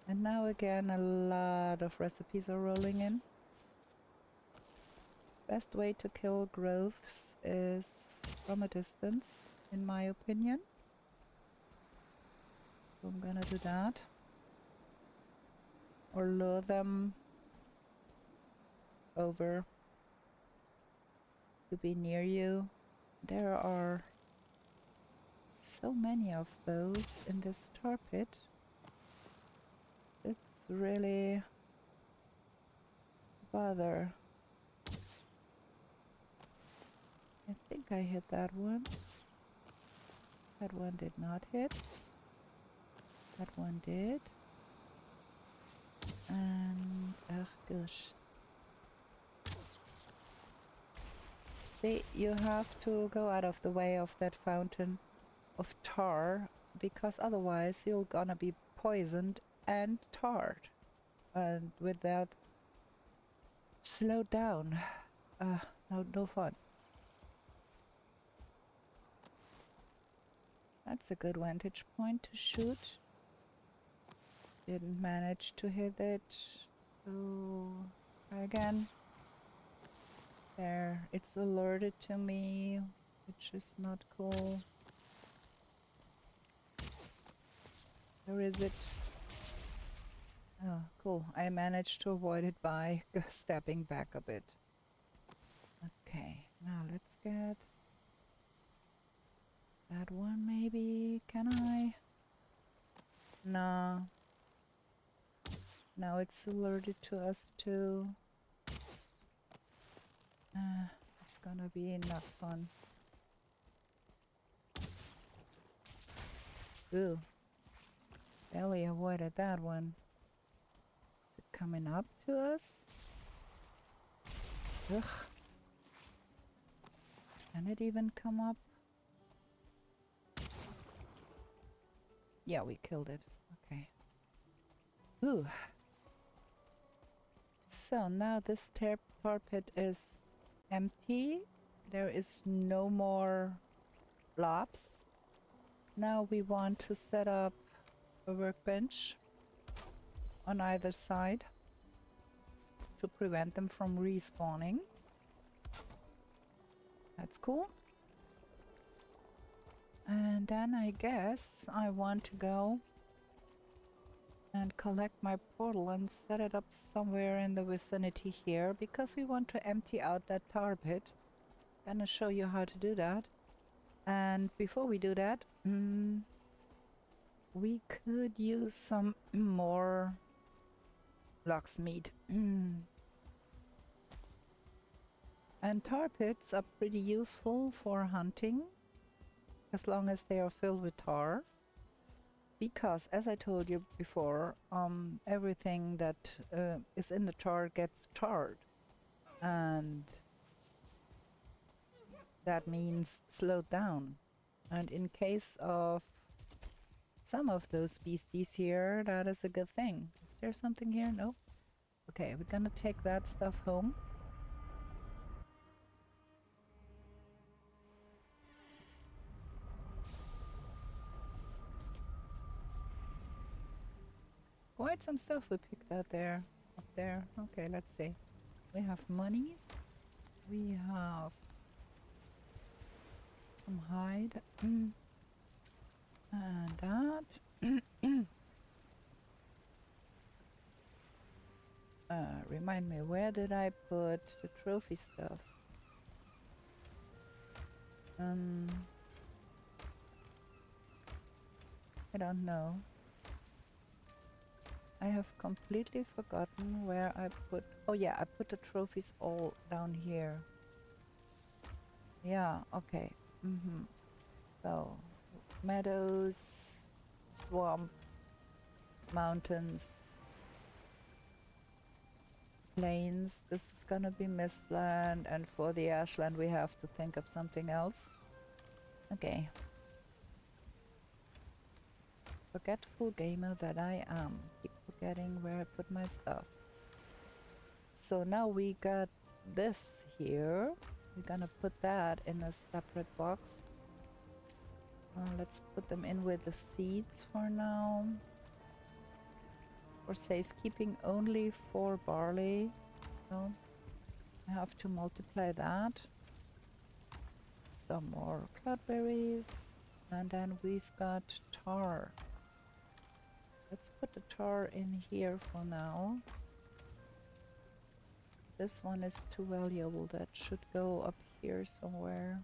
And now again, a lot of recipes are rolling in. Best way to kill growths is from a distance, in my opinion. So I'm gonna do that. Or lure them over to be near you. There are so many of those in this tar pit. It's really a bother. I think I hit that one. That one did not hit. That one did. And ugh, gosh. See, you have to go out of the way of that fountain of tar, because otherwise you're gonna be poisoned and tarred. And with that, slow down. No fun. That's a good vantage point to shoot. Didn't manage to hit it, so try again. There, it's alerted to me, which is not cool. Where is it? Oh, cool. I managed to avoid it by stepping back a bit. Okay, now let's get that one maybe. Can I? No. Now it's alerted to us too. It's gonna be not fun. Ooh. Barely avoided that one. Is it coming up to us? Ugh. Can it even come up? Yeah, we killed it. Okay. Ooh. So now this tar pit is empty. There is no more blobs. Now we want to set up a workbench on either side to prevent them from respawning. That's cool. And then I guess I want to go and collect my portal and set it up somewhere in the vicinity here because we want to empty out that tar pit. Gonna show you how to do that. And before we do that, we could use some more locksmeat. And tar pits are pretty useful for hunting, as long as they are filled with tar. Because, as I told you before, everything that is in the tar gets tarred. And that means slowed down. And in case of some of those beasties here, that is a good thing. Is there something here? No? Okay, we're gonna take that stuff home. Quite some stuff we picked out there. Up there. Okay, let's see. We have monies. We have some hide. And that. Remind me, where did I put the trophy stuff? I don't know. I have completely forgotten where I put... Oh yeah, I put the trophies all down here. Yeah, okay. So, meadows, swamp, mountains, plains. This is gonna be Mistland, and for the Ashland we have to think of something else. Okay. Forgetful gamer that I am. Keep forgetting where I put my stuff. So now we got this here. We're gonna put that in a separate box. Let's put them in with the seeds for now. For safekeeping only for barley. So I have to multiply that. Some more cloudberries. And then we've got tar. Let's put the tar in here for now. This one is too valuable. That should go up here somewhere.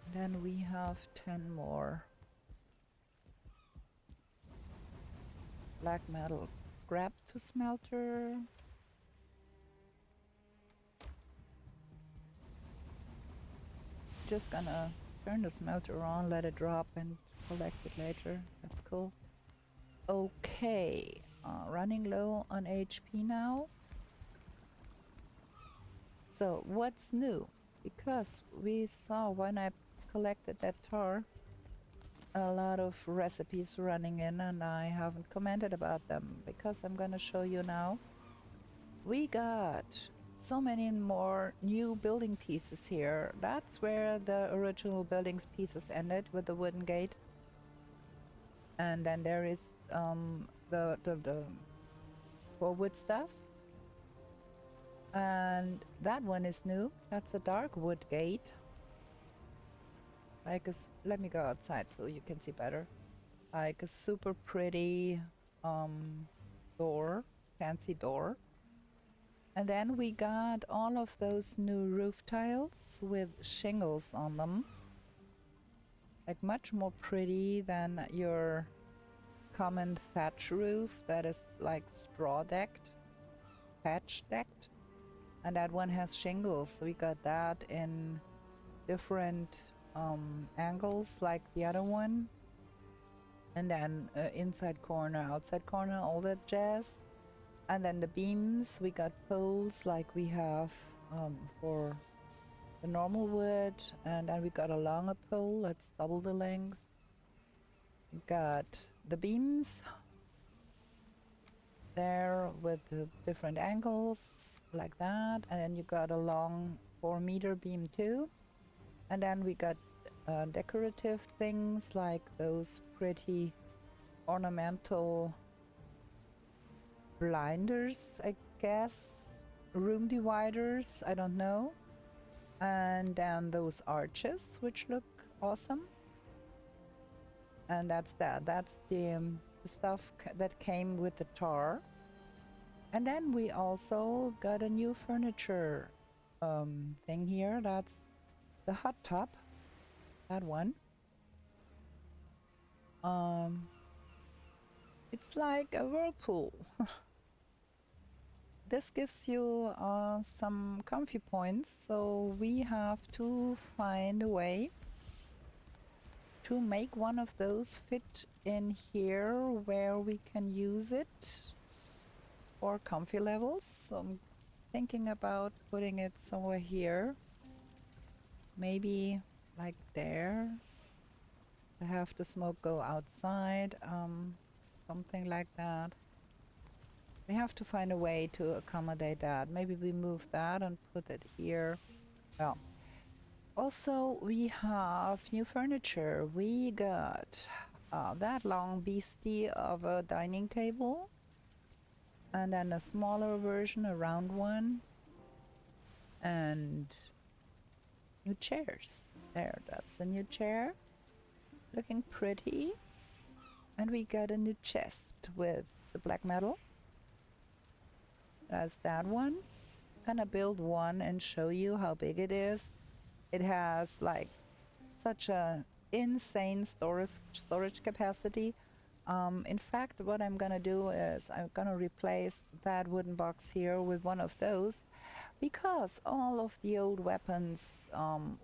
And then we have 10 more. Black metals. Scrap to smelter. Just gonna turn the smelter on, let it drop, and collect it later. That's cool. Okay, running low on HP now. So what's new? Because we saw when I collected that tar, a lot of recipes running in, and I haven't commented about them because I'm gonna show you now. We got so many more new building pieces here. That's where the original buildings pieces ended with the wooden gate. And then there is the forward stuff. And that one is new. That's a dark wood gate. Like let me go outside so you can see better. Like a super pretty door, fancy door. And then we got all of those new roof tiles with shingles on them. Like much more pretty than your common thatch roof that is like straw decked, thatch decked. And that one has shingles. So we got that in different angles like the other one. And then inside corner, outside corner, all that jazz. And then the beams, we got poles like we have for the normal wood. And then we got a longer pole, that's double the length. We got the beams there with the different angles like that. And then you got a long 4-meter beam too. And then we got decorative things like those pretty ornamental blinders, I guess, room dividers, I don't know. And then those arches, which look awesome. And that's that. That's the the stuff that came with the tar. And then we also got a new furniture thing here. That's the hot tub. That one. It's like a whirlpool. This gives you some comfy points, so we have to find a way to make one of those fit in here where we can use it for comfy levels. So I'm thinking about putting it somewhere here. Maybe like there. To have the smoke go outside. Something like that. We have to find a way to accommodate that. Maybe we move that and put it here. Well, also we have new furniture. We got that long beastie of a dining table. And then a smaller version, a round one. And new chairs. There, that's a new chair. Looking pretty. And we got a new chest with the black metal. That's that one. I'm gonna build one and show you how big it is. It has like such a insane storage capacity. In fact, what I'm gonna do is I'm gonna replace that wooden box here with one of those, because all of the old weapons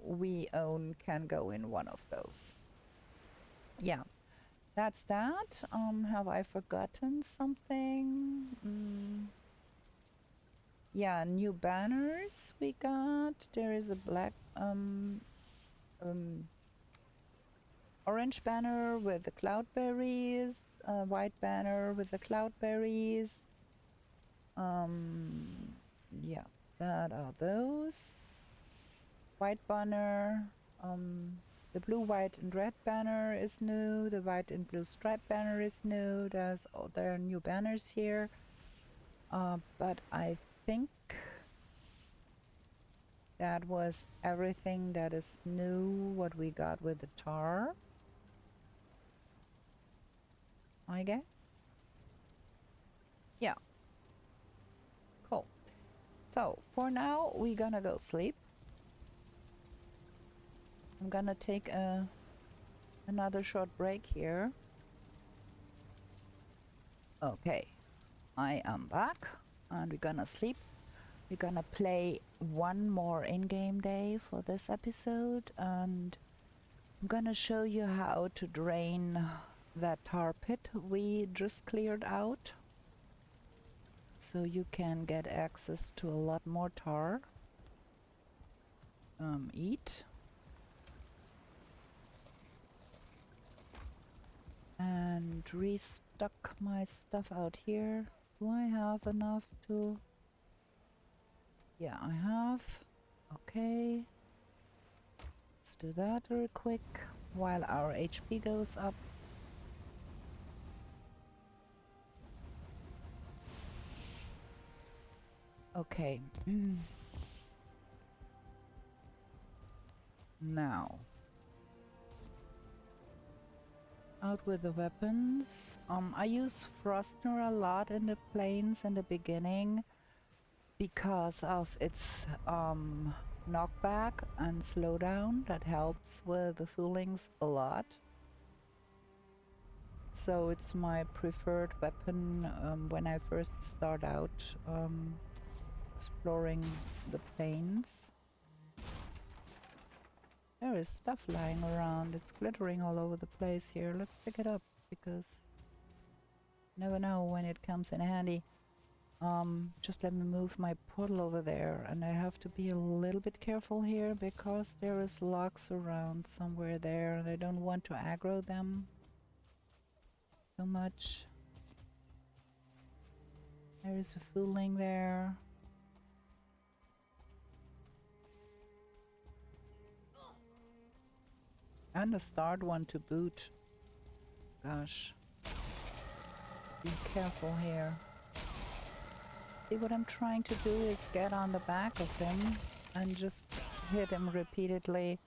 we own can go in one of those. Yeah, that's that. Have I forgotten something? Yeah, new banners we got. There is a black orange banner with the cloudberries, a white banner with the cloudberries. Yeah, that are those. White banner. The blue, white, and red banner is new. The white and blue stripe banner is new. There are new banners here. But I think that was everything that is new, what we got with the tar, I guess. Yeah. Cool. So, for now, we're gonna go sleep. I'm gonna take another short break here. Okay. I am back, and we're gonna sleep. We're gonna play one more in-game day for this episode, and I'm gonna show you how to drain that tar pit we just cleared out, so you can get access to a lot more tar. Eat. And restock my stuff out here. Do I have enough to... Yeah, I have. Okay. Let's do that real quick while our HP goes up. Okay. Now. Out with the weapons. I use Frostner a lot in the plains in the beginning because of its knockback and slowdown. That helps with the foolings a lot. So it's my preferred weapon when I first start out exploring the plains. There is stuff lying around. It's glittering all over the place here. Let's pick it up because you never know when it comes in handy. Just let me move my portal over there, and I have to be a little bit careful here because there is locks around somewhere there and I don't want to aggro them so much. There is a fooling there. And a starred one to boot. Gosh. Be careful here. See, what I'm trying to do is get on the back of him and just hit him repeatedly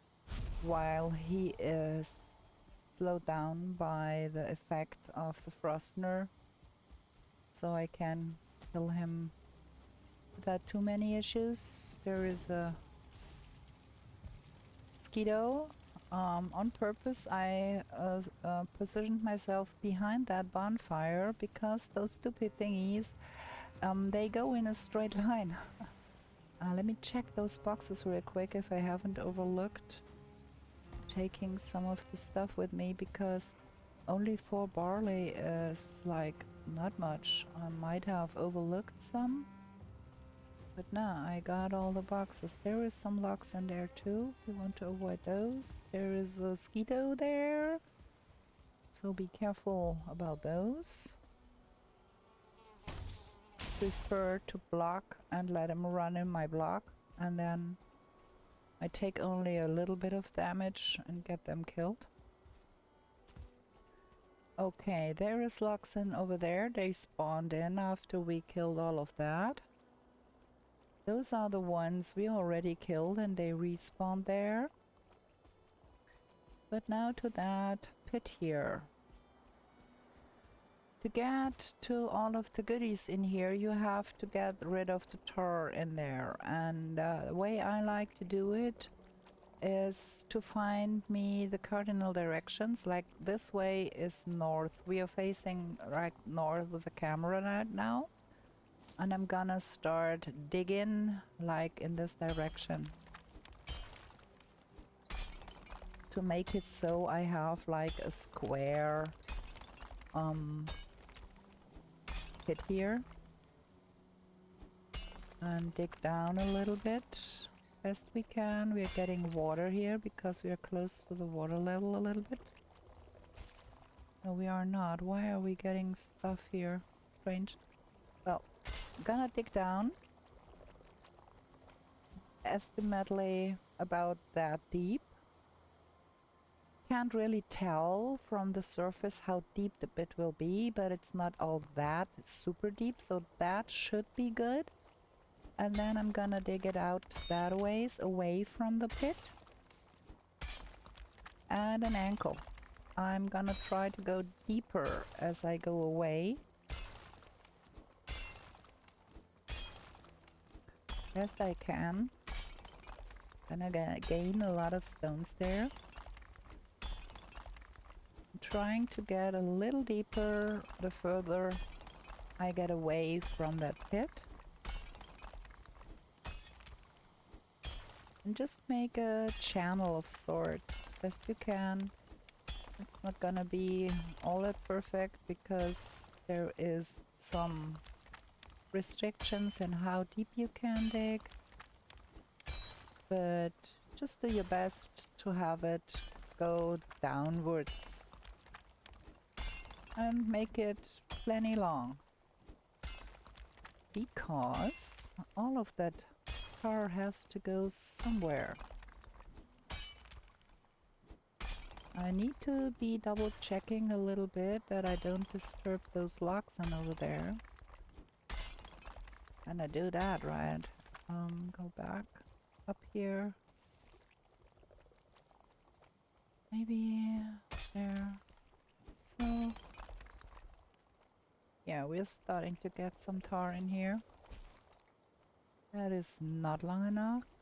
while he is slowed down by the effect of the Frostner, so I can kill him without too many issues. There is a mosquito. On purpose, I positioned myself behind that bonfire because those stupid thingies, they go in a straight line. Let me check those boxes real quick if I haven't overlooked taking some of the stuff with me, because only 4 barley is like not much. I might have overlooked some. But nah, I got all the boxes. There is some logs in there too. We want to avoid those. There is a mosquito there, so be careful about those. Prefer to block and let him run in my block, and then I take only a little bit of damage and get them killed. Okay, there is Loxin over there. They spawned in after we killed all of that. Those are the ones we already killed and they respawned there. But now to that pit here. To get to all of the goodies in here, you have to get rid of the tar in there. And the way I like to do it is to find me the cardinal directions. Like this way is north. We are facing right north with the camera right now. And I'm gonna start digging like in this direction. To make it so I have like a square pit here. And dig down a little bit. Best we can. We're getting water here because we are close to the water level a little bit. No, we are not. Why are we getting stuff here? Strange. Well, I'm gonna dig down. Estimately about that deep. Can't really tell from the surface how deep the pit will be, but it's not all that super deep, so that should be good. And then I'm gonna dig it out that ways away from the pit. And an ankle. I'm gonna try to go deeper as I go away. Best I can. Gonna gain a lot of stones there. I'm trying to get a little deeper the further I get away from that pit. And just make a channel of sorts best you can. It's not gonna be all that perfect because there is some restrictions in how deep you can dig. But just do your best to have it go downwards. And make it plenty long. Because all of that tar has to go somewhere. I need to be double checking a little bit that I don't disturb those logs on over there. And I do that, right? Go back up here. Maybe there. So yeah, we're starting to get some tar in here. That is not long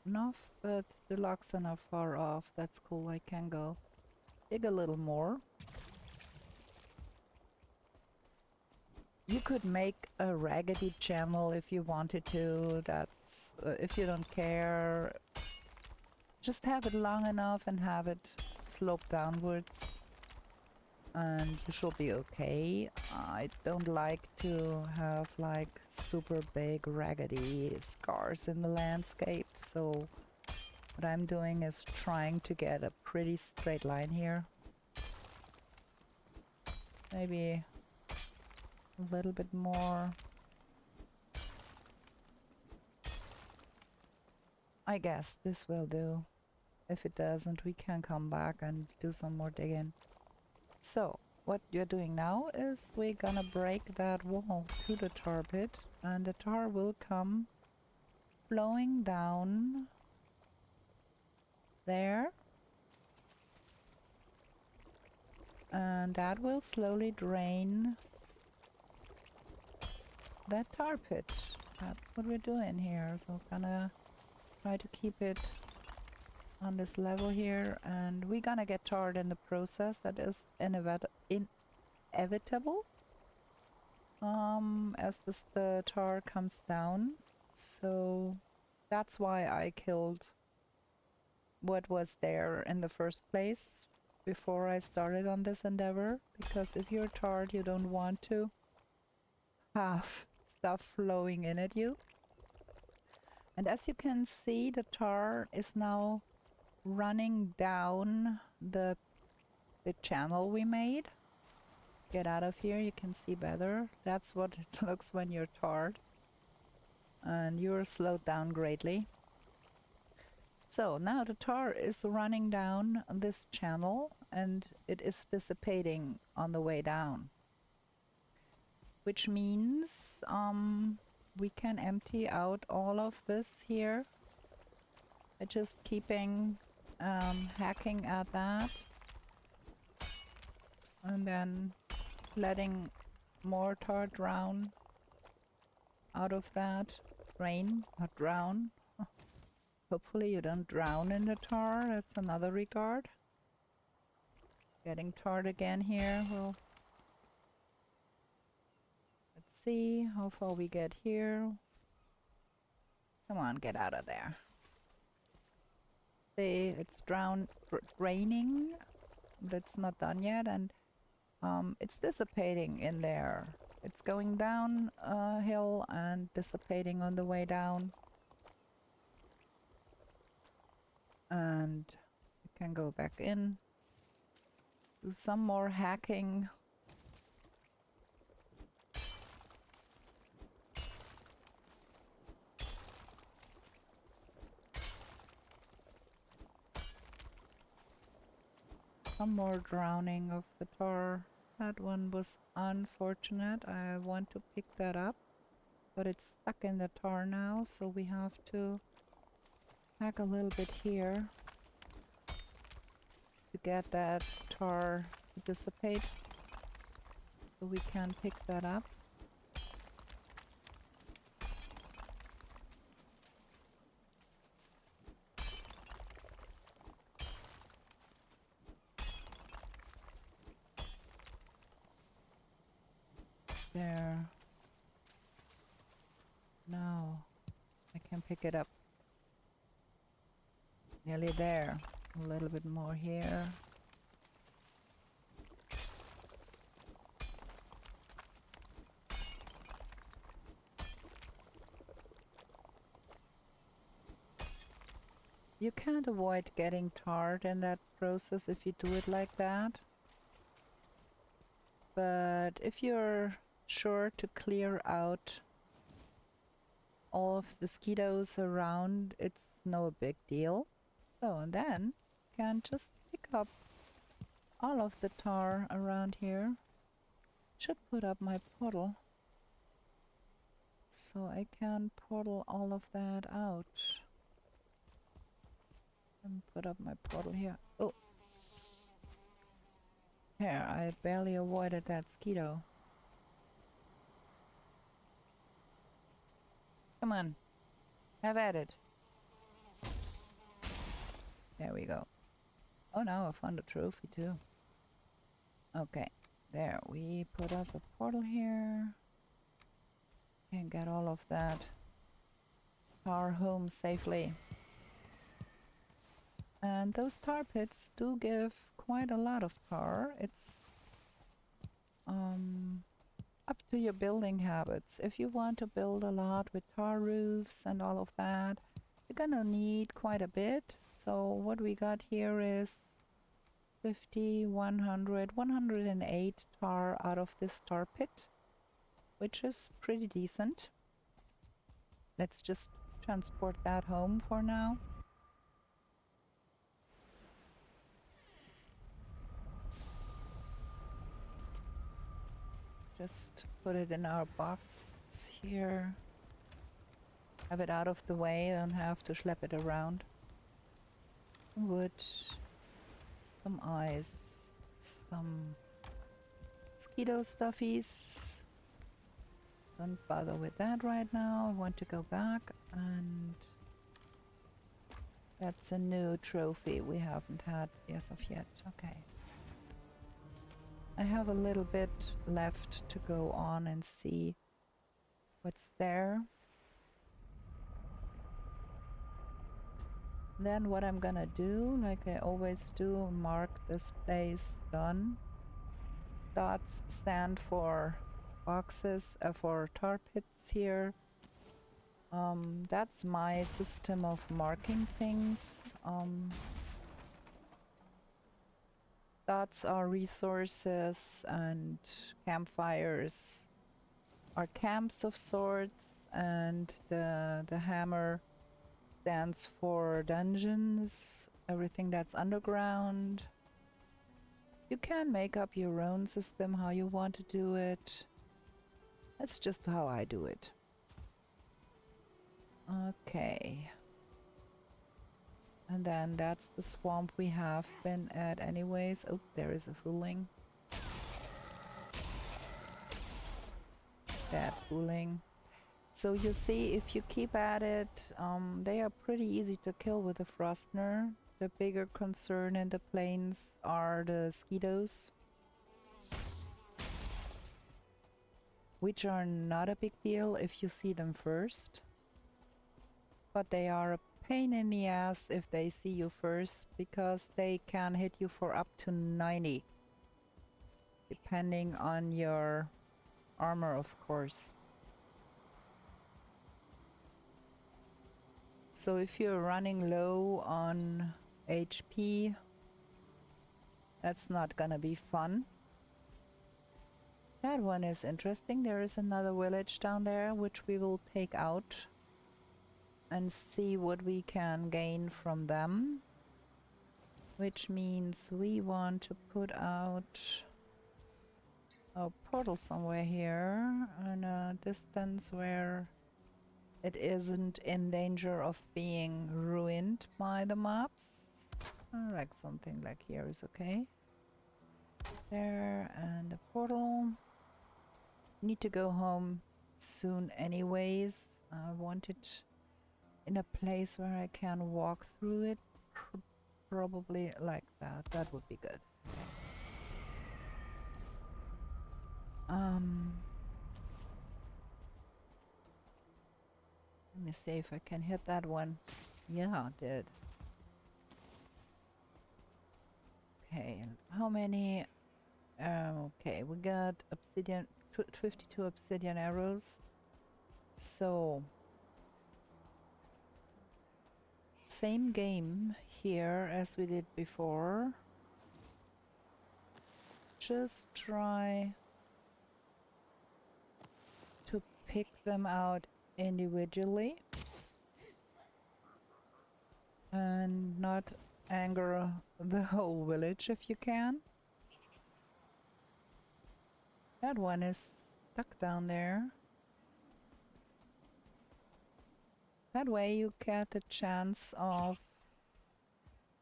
enough, but the logs are not far off. That's cool. I can go dig a little more. You could make a raggedy channel if you wanted to. That's if you don't care. Just have it long enough and have it slope downwards. And you should be okay. I don't like to have like super big raggedy scars in the landscape, so what I'm doing is trying to get a pretty straight line here. Maybe a little bit more. I guess this will do. If it doesn't, we can come back and do some more digging. So, what you're doing now is we're gonna break that wall to the tar pit, and the tar will come flowing down there. And that will slowly drain that tar pit. That's what we're doing here. So gonna try to keep it on this level here, and we're gonna get tarred in the process. That is inevitable as the tar comes down. So that's why I killed what was there in the first place before I started on this endeavor, because if you're tarred, you don't want to have stuff flowing in at you. And as you can see, the tar is now running down the channel we made. Get out of here, you can see better. That's what it looks when you're tarred. And you're slowed down greatly. So now the tar is running down this channel and it is dissipating on the way down. Which means we can empty out all of this here by just keeping hacking at that. And then letting more tar drown out of that. Drain, not drown. Hopefully you don't drown in the tar, that's another regard. Getting tarred again here. Well, let's see how far we get here. Come on, get out of there. See, it's draining, but it's not done yet, and it's dissipating in there. It's going down a hill and dissipating on the way down. And we can go back in, do some more hacking. Some more drowning of the tar. That one was unfortunate. I want to pick that up, but it's stuck in the tar now, so we have to hack a little bit here to get that tar to dissipate, so we can pick that up. There. Now I can pick it up. Nearly there. A little bit more here. You can't avoid getting tarred in that process if you do it like that. But if you're sure to clear out all of the mosquitoes around, it's no big deal. So, and then you can just pick up all of the tar around here. Should put up my portal, so I can portal all of that out. And put up my portal here. Oh! Here, I barely avoided that mosquito. Come on, have at it. There we go. Oh no, I found a trophy too. Okay, there, we put up a portal here. And get all of that tar home safely. And those tar pits do give quite a lot of tar. It's up to your building habits. If you want to build a lot with tar roofs and all of that, you're gonna need quite a bit. So what we got here is 50, 100, 108 tar out of this tar pit, which is pretty decent. Let's just transport that home for now. Just put it in our box here. Have it out of the way, don't have to schlep it around. Some wood, some ice. some mosquito stuffies. Don't bother with that right now. I want to go back, and that's a new trophy we haven't had as of yet. Okay. I have a little bit left to go on and see what's there. Then what I'm gonna do, like I always do, mark this place done. Dots stand for boxes, for tar pits here. That's my system of marking things. Dots are resources, and campfires are camps of sorts, and the hammer stands for dungeons, everything that's underground. You can make up your own system how you want to do it. That's just how I do it. Okay. And then that's the swamp we have been at anyways. Oh, there is a fooling. That fooling. So you see, if you keep at it, they are pretty easy to kill with a Frostner. The bigger concern in the plains are the mosquitoes, which are not a big deal if you see them first. But they are a pain in the ass if they see you first, because they can hit you for up to 90. Depending on your armor, of course. So if you're running low on HP, that's not gonna be fun. That one is interesting. There is another village down there which we will take out and see what we can gain from them. Which means we want to put out a portal somewhere here in a distance where it isn't in danger of being ruined by the mobs. Like something like here is okay. There, and a portal. Need to go home soon anyways. I want it in a place where I can walk through it. Probably like that. That would be good. Let me see if I can hit that one. Yeah, I did. Okay, how many? Okay, we got obsidian, 52 obsidian arrows. So, same game here as we did before. Just try to pick them out individually and not anger the whole village if you can. That one is stuck down there. That way you get a chance of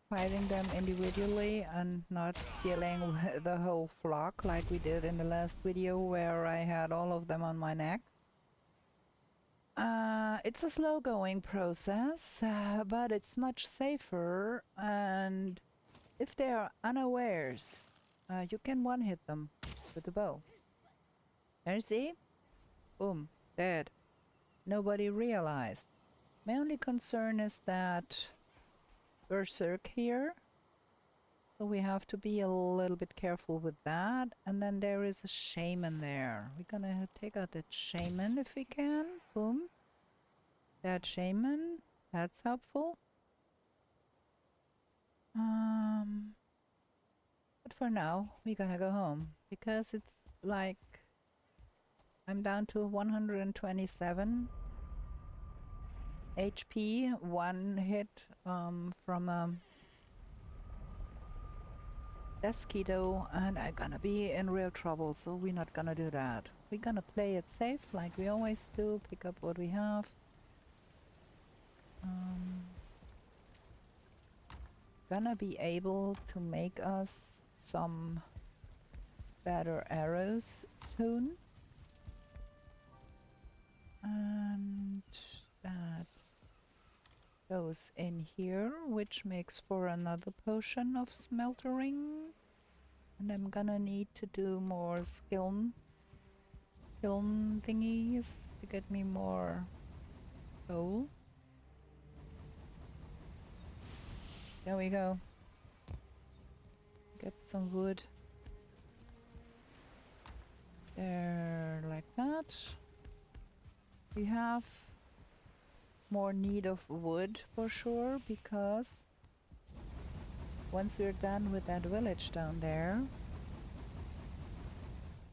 fighting them individually and not dealing with the whole flock like we did in the last video where I had all of them on my neck. It's a slow going process, but it's much safer, and if they are unawares, you can one-hit them with a bow. There you see? Boom, dead. Nobody realized. My only concern is that berserk here, so we have to be a little bit careful with that. And then there is a shaman there. We're gonna take out that shaman if we can. Boom. That shaman, that's helpful. But for now, we're gonna go home because it's like I'm down to 127 HP, one hit from a mosquito, and I'm gonna be in real trouble, so we're not gonna do that. We're gonna play it safe like we always do, pick up what we have. Gonna be able to make us some better arrows soon. And that goes in here, which makes for another potion of smeltering. And I'm gonna need to do more kiln thingies to get me more coal. There we go. Get some wood. There, like that. We have more need of wood for sure, because once we're done with that village down there,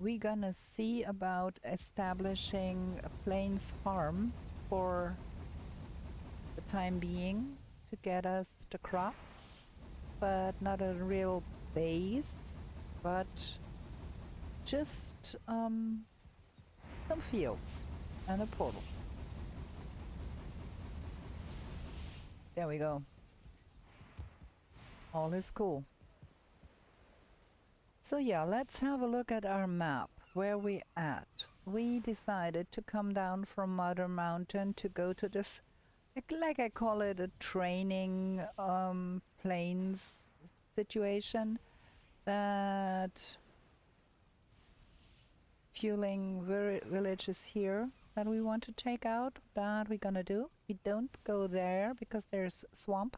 we're gonna see about establishing a plains farm for the time being to get us the crops, but not a real base, but just some fields and a portal. There we go. All is cool. So yeah, let's have a look at our map. Where we at? We decided to come down from Mother Mountain to go to this, like I call it, a training plains situation. That fueling villages here that we want to take out. That we're gonna do. We don't go there because there's swamp.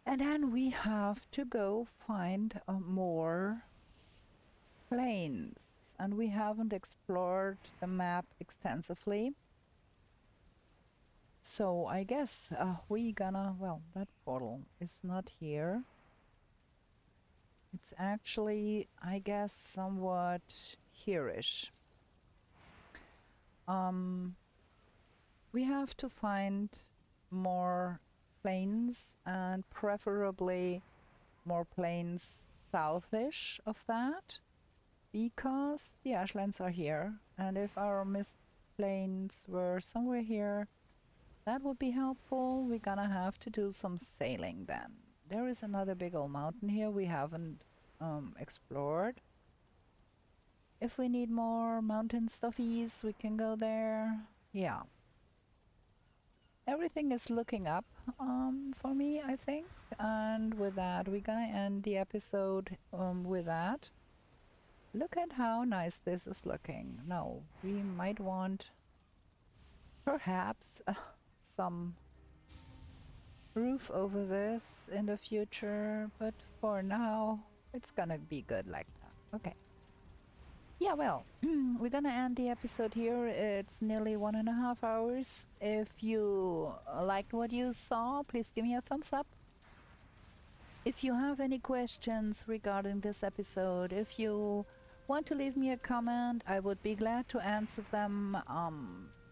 And then we have to go find more plains. And we haven't explored the map extensively. So I guess we gonna, well, that portal is not here. It's actually, I guess, somewhat here-ish. We have to find more plains, and preferably more plains southish of that, because the ashlands are here, and if our mist plains were somewhere here, that would be helpful. We're gonna have to do some sailing then. There is another big old mountain here we haven't explored. If we need more mountain stuffies, we can go there. Yeah. Everything is looking up for me, I think. And with that, we're gonna end the episode with that. Look at how nice this is looking. Now, we might want perhaps some roof over this in the future, but for now, it's gonna be good like that. Okay. Yeah, well, we're gonna end the episode here. It's nearly 1.5 hours. If you liked what you saw, please give me a thumbs up. If you have any questions regarding this episode, if you want to leave me a comment, I would be glad to answer them.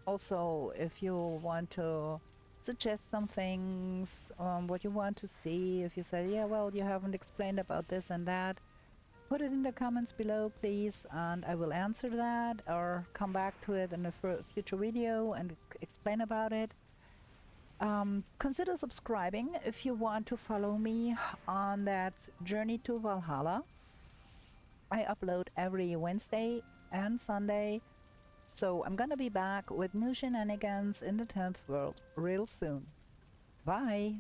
Also, if you want to suggest some things, what you want to see, if you say, yeah, well, you haven't explained about this and that, put it in the comments below, please, and I will answer that or come back to it in a future video and explain about it. Consider subscribing if you want to follow me on that journey to Valhalla. I upload every Wednesday and Sunday, so I'm gonna be back with new shenanigans in the 10th world real soon. Bye!